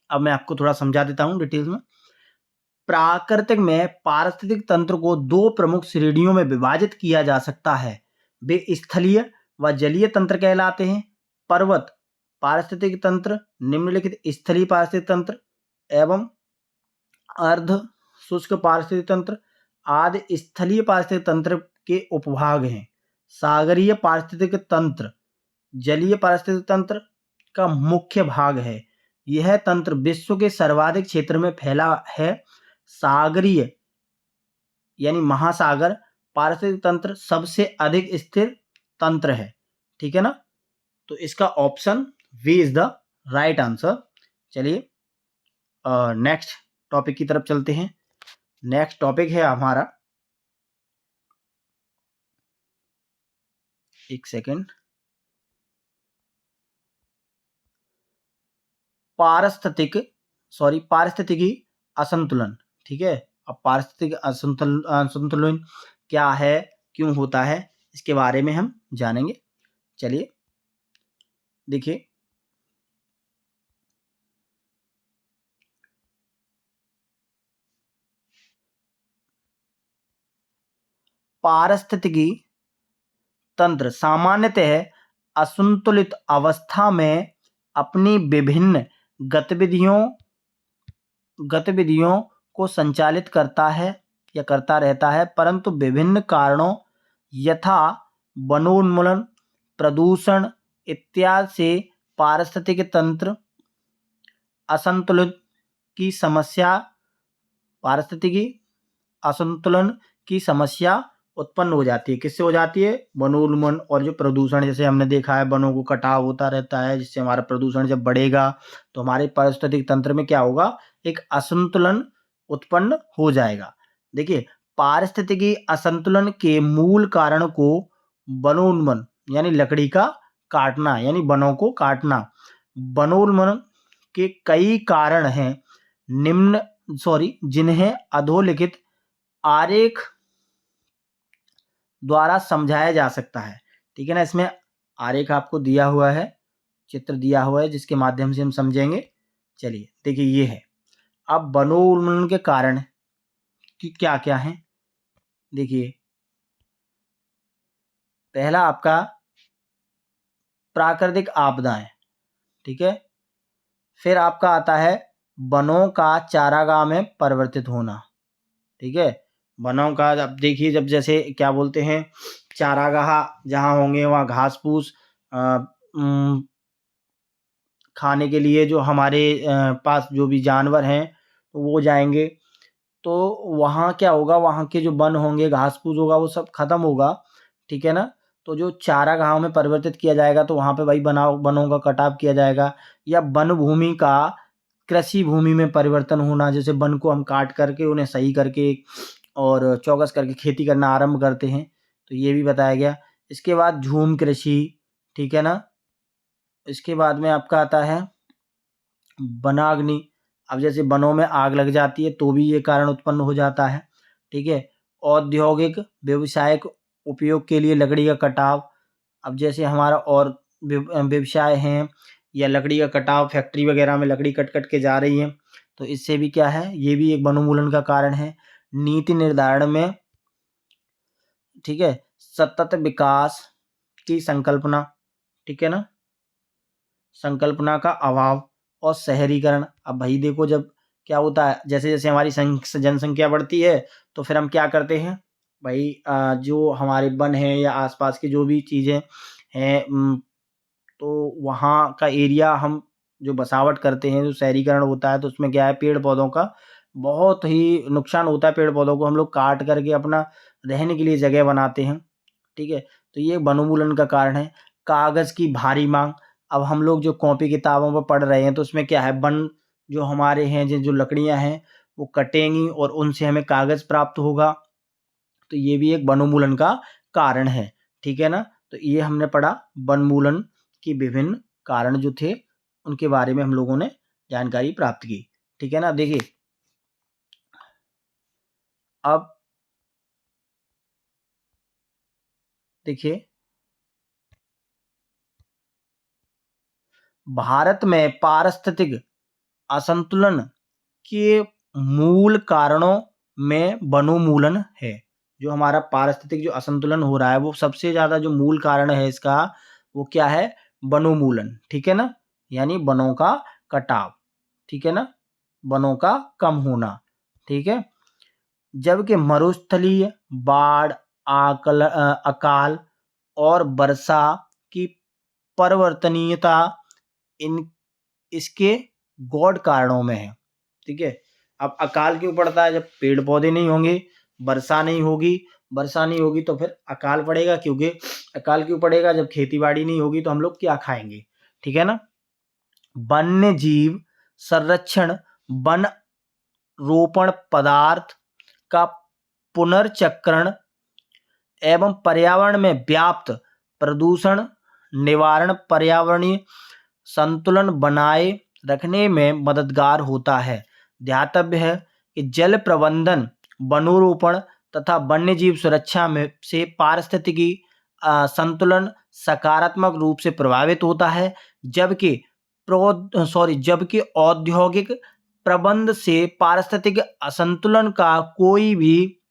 अब मैं आपको थोड़ा समझा देता हूं डिटेल्स में। प्राकृतिक में पारिस्थितिक तंत्र को दो प्रमुख श्रेणियों में विभाजित किया जा सकता है। वे स्थलीय व जलीय तंत्र कहलाते हैं। पर्वत पारिस्थितिक तंत्र, निम्नलिखित स्थलीय पारिस्थितिक तंत्र एवं अर्ध शुष्क पारिस्थितिक तंत्र आदि स्थलीय पारिस्थितिक तंत्र के उपभाग हैं। सागरीय पारिस्थितिक तंत्र जलीय पारिस्थितिक तंत्र का मुख्य भाग है। यह तंत्र विश्व के सर्वाधिक क्षेत्र में फैला है। सागरीय यानी महासागर पारिस्थितिक तंत्र सबसे अधिक स्थिर तंत्र है, ठीक है ना। तो इसका option B is the right answer. चलिए नेक्स्ट टॉपिक की तरफ चलते हैं। नेक्स्ट टॉपिक है हमारा, एक सेकेंड, पारिस्थितिकी असंतुलन, ठीक है। अब पारिस्थितिक असंतुलन क्या है, क्यों होता है, इसके बारे में हम जानेंगे। चलिए देखिए, पारिस्थितिकी तंत्र सामान्यतः असंतुलित अवस्था में अपनी विभिन्न गतिविधियों को संचालित करता है या करता रहता है, परंतु विभिन्न कारणों यथा वनोन्मूलन, प्रदूषण इत्यादि से पारिस्थितिक तंत्र असंतुलन की समस्या पारिस्थितिकी असंतुलन की समस्या उत्पन्न हो जाती है। किससे हो जाती है? वनोन्मूलन और जो प्रदूषण, जैसे हमने देखा है वनों को कटाव होता रहता है, जिससे हमारा प्रदूषण जब बढ़ेगा तो हमारे पारिस्थितिक तंत्र में क्या होगा, एक असंतुलन उत्पन्न हो जाएगा। देखिए, पारिस्थितिकी असंतुलन के मूल कारण को वनोन्मूलन यानी लकड़ी का काटना यानी वनों को काटना, वनोन्मूलन के कई कारण हैं जिन्हें अधोलिखित आरेख द्वारा समझाया जा सकता है, ठीक है ना। इसमें आरेख आपको दिया हुआ है, चित्र दिया हुआ है, जिसके माध्यम से हम समझेंगे। चलिए देखिए, ये है। अब वनोन्मूलन के कारण कि क्या क्या है, देखिए, पहला आपका प्राकृतिक आपदाएं, ठीक है। फिर आपका आता है वनों का चारागाह में परिवर्तित होना, ठीक है। वनों का, अब देखिए, जब जैसे क्या बोलते हैं, चारागाह जहाँ होंगे वहाँ घास फूस खाने के लिए जो हमारे पास जो भी जानवर हैं तो वो जाएंगे, तो वहाँ क्या होगा, वहाँ के जो वन होंगे, घास फूस होगा, वो सब खत्म होगा, ठीक है ना। तो जो चारागाह में परिवर्तित किया जाएगा तो वहाँ पे भाई वनों का कटाव किया जाएगा, या वन भूमि का कृषि भूमि में परिवर्तन होना, जैसे वन को हम काट करके उन्हें सही करके और चौकस करके खेती करना आरंभ करते हैं, तो ये भी बताया गया। इसके बाद झूम कृषि, ठीक है ना। इसके बाद में आपका आता है वनाग्नि। अब जैसे वनों में आग लग जाती है तो भी ये कारण उत्पन्न हो जाता है, ठीक है। औद्योगिक व्यवसायिक उपयोग के लिए लकड़ी का कटाव, अब जैसे हमारा और व्यवसाय हैं या लकड़ी का कटाव, फैक्ट्री वगैरह में लकड़ी कट कट के जा रही है, तो इससे भी क्या है, ये भी एक वनोन्मूलन का कारण है। नीति निर्धारण में, ठीक है, सतत विकास की संकल्पना, ठीक है ना, संकल्पना का अभाव और शहरीकरण। अब भाई देखो, जब क्या होता है, जैसे जैसे हमारी जनसंख्या बढ़ती है तो फिर हम क्या करते हैं भाई, जो हमारे वन हैं या आसपास की जो भी चीज़ें हैं, तो वहाँ का एरिया हम जो बसावट करते हैं, जो शहरीकरण होता है, तो उसमें क्या है, पेड़ पौधों का बहुत ही नुकसान होता है। पेड़ पौधों को हम लोग काट करके अपना रहने के लिए जगह बनाते हैं, ठीक है। तो ये वनोन्मूलन का कारण है। कागज़ की भारी मांग, अब हम लोग जो कॉपी किताबों पर पढ़ रहे हैं तो उसमें क्या है, वन जो हमारे हैं, जो लकड़ियाँ हैं वो कटेंगी और उनसे हमें कागज़ प्राप्त होगा, तो ये भी एक वनोन्मूलन का कारण है, ठीक है ना। तो ये हमने पढ़ा वनोन्मूलन की विभिन्न कारण जो थे, उनके बारे में हम लोगों ने जानकारी प्राप्त की, ठीक है ना। देखिए, अब देखिए, भारत में पारिस्थितिक असंतुलन के मूल कारणों में वनोन्मूलन है। जो हमारा पारिस्थितिक जो असंतुलन हो रहा है, वो सबसे ज़्यादा जो मूल कारण है इसका, वो क्या है, वनोन्मूलन, ठीक है ना, यानी वनों का कटाव, ठीक है ना, वनों का कम होना, ठीक है। जबकि मरुस्थलीय, बाढ़, अकाल और वर्षा की परिवर्तनीयता इन इसके गौड़ कारणों में है, ठीक है। अब अकाल क्यों पड़ता है? जब पेड़ पौधे नहीं होंगे, वर्षा नहीं होगी, वर्षा नहीं होगी तो फिर अकाल पड़ेगा, क्योंकि अकाल क्यों पड़ेगा, जब खेती बाड़ी नहीं होगी तो हम लोग क्या खाएंगे, ठीक है ना। वन्य जीव संरक्षण वन रोपण पदार्थ का पुनर्चक्रण एवं पर्यावरण में व्याप्त प्रदूषण निवारण पर्यावरणीय संतुलन बनाए रखने में मददगार होता है। ध्यातव्य है कि जल प्रबंधन, वनोरोपण तथा वन्यजीव सुरक्षा में से पारिस्थितिकी संतुलन सकारात्मक रूप से प्रभावित होता है, जबकि औद्योगिक प्रबंध से पारिस्थितिक असंतुलन का कोई भी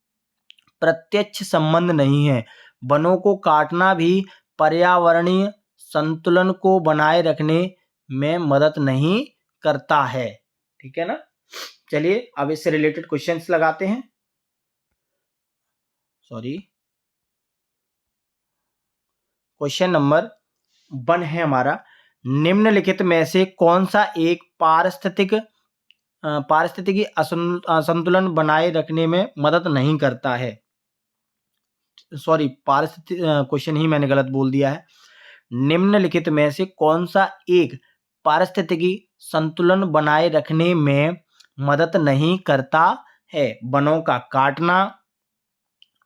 प्रत्यक्ष संबंध नहीं है। वनों को काटना भी पर्यावरणीय संतुलन को बनाए रखने में मदद नहीं करता है, ठीक है ना। चलिए अब इससे रिलेटेड क्वेश्चंस लगाते हैं। क्वेश्चन नंबर 1 है हमारा, निम्नलिखित में से कौन सा एक पारिस्थितिकी असंतुलन बनाए रखने में मदद नहीं करता है। क्वेश्चन ही मैंने गलत बोल दिया है। निम्नलिखित में से कौन सा एक पारिस्थितिकी संतुलन बनाए रखने में मदद नहीं करता है। वनों का काटना,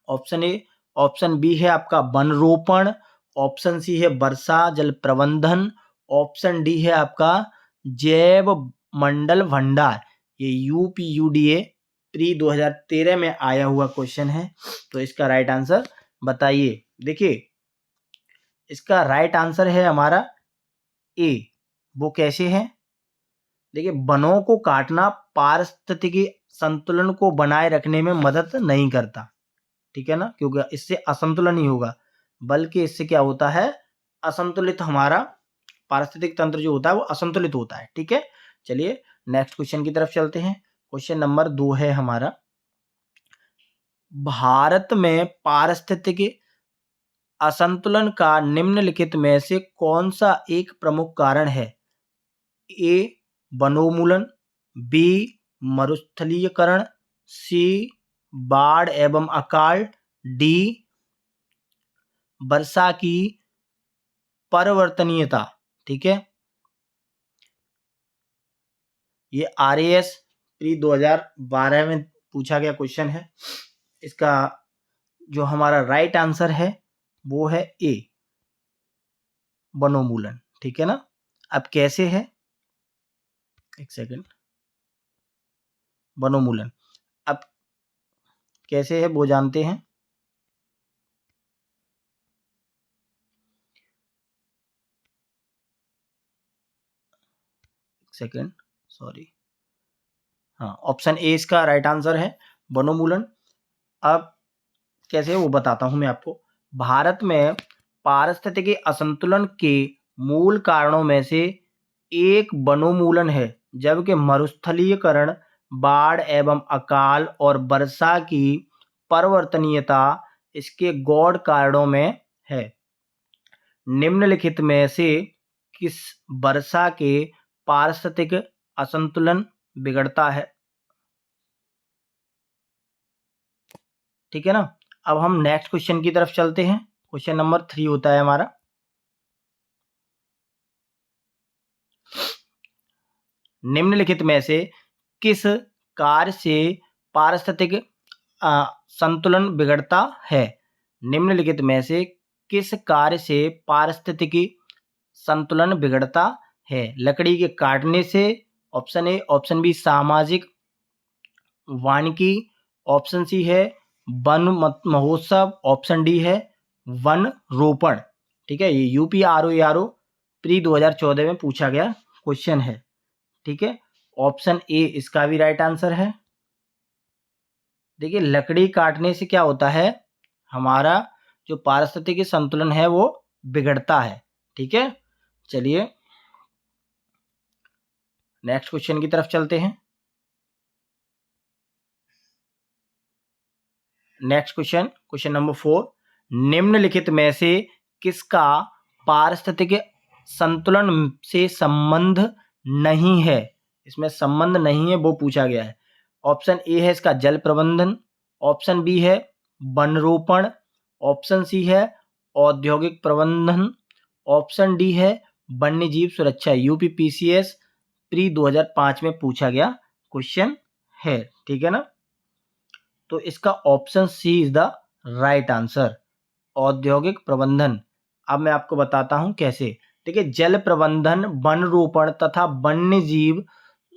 ऑप्शन ए। ऑप्शन बी है आपका वन रोपण, ऑप्शन सी है वर्षा जल प्रबंधन, ऑप्शन डी है आपका जैव मंडल भंडार। ये यूपीयूडीए प्री 2013 में आया हुआ क्वेश्चन है, तो इसका राइट आंसर बताइए। देखिए इसका राइट आंसर है हमारा ए। वो कैसे है, देखिए वनों को काटना पारिस्थितिकी संतुलन को बनाए रखने में मदद नहीं करता, ठीक है ना, क्योंकि इससे असंतुलन ही होगा, बल्कि इससे क्या होता है, असंतुलित हमारा पारिस्थितिक तंत्र जो होता है वो असंतुलित होता है, ठीक है। चलिए नेक्स्ट क्वेश्चन की तरफ चलते हैं। क्वेश्चन नंबर 2 है हमारा, भारत में पारिस्थितिकी असंतुलन का निम्नलिखित में से कौन सा एक प्रमुख कारण है। ए वनोन्मूलन, बी मरुस्थलीकरण, सी बाढ़ एवं अकाल, डी वर्षा की परिवर्तनीयता, ठीक है। ये आरएएस प्री 2012 में पूछा गया क्वेश्चन है। इसका जो हमारा राइट आंसर है वो है ए वनोन्मूलन, ठीक है ना। अब कैसे है, एक सेकंड, वनोन्मूलन अब कैसे है वो जानते हैं। सेकंड, हाँ, ऑप्शन ए इसका राइट आंसर है वनोन्मूलन। अब कैसे है वो बताता हूं मैं आपको। भारत में पारिस्थितिकी असंतुलन के मूल कारणों में से एक वनोन्मूलन है, जबकि मरुस्थलीकरण, बाढ़ एवं अकाल और वर्षा की परिवर्तनीयता इसके गौण कारणों में है। निम्नलिखित में से किस वर्षा के पारिस्थितिक असंतुलन बिगड़ता है, ठीक है ना। अब हम नेक्स्ट क्वेश्चन की तरफ चलते हैं। क्वेश्चन नंबर 3 होता है हमारा, निम्नलिखित में से किस कार्य से पारिस्थितिक संतुलन बिगड़ता है। निम्नलिखित में से किस कार्य से पारिस्थितिकी संतुलन बिगड़ता है। लकड़ी के काटने से, ऑप्शन ए। ऑप्शन बी सामाजिक वानिकी, ऑप्शन सी है वन महोत्सव, ऑप्शन डी है वन रोपण, ठीक है। ये यूपीआरओ प्री 2014 में पूछा गया क्वेश्चन है, ठीक है। ऑप्शन ए इसका भी राइट आंसर है। देखिए लकड़ी काटने से क्या होता है, हमारा जो पारिस्थितिकी संतुलन है वो बिगड़ता है, ठीक है। चलिए नेक्स्ट क्वेश्चन की तरफ चलते हैं। नेक्स्ट क्वेश्चन नंबर 4, निम्नलिखित में से किसका पारिस्थितिकी संतुलन से संबंध नहीं है। इसमें संबंध नहीं है वो पूछा गया है। ऑप्शन ए है इसका जल प्रबंधन, ऑप्शन बी है वन रोपण, ऑप्शन सी है औद्योगिक प्रबंधन, ऑप्शन डी है वन्य जीव सुरक्षा। यूपीपीसीएस प्री 2005 में पूछा गया क्वेश्चन है, ठीक है ना। तो इसका option C is the right answer, औद्योगिक प्रबंधन। अब मैं आपको बताता हूं कैसे। देखिए, जल प्रबंधन, वन रोपण तथा वन्य जीव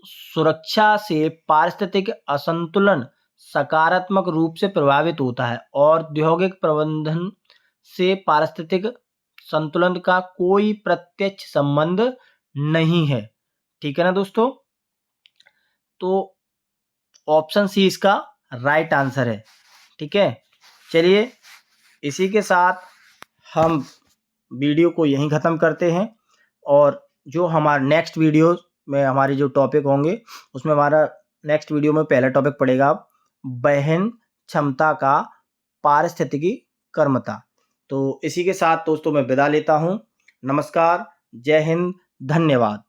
सुरक्षा से पारिस्थितिक असंतुलन सकारात्मक रूप से प्रभावित होता है। औद्योगिक प्रबंधन से पारिस्थितिक संतुलन का कोई प्रत्यक्ष संबंध नहीं है, ठीक है ना दोस्तों। तो ऑप्शन सी इसका राइट आंसर है, ठीक है। चलिए, इसी के साथ हम वीडियो को यहीं ख़त्म करते हैं, और जो हमारा नेक्स्ट वीडियो में हमारी जो टॉपिक होंगे उसमें हमारा नेक्स्ट वीडियो में पहला टॉपिक पड़ेगा वहन क्षमता का पारिस्थितिकी कर्मता। तो इसी के साथ दोस्तों मैं विदा लेता हूँ। नमस्कार, जय हिंद, धन्यवाद।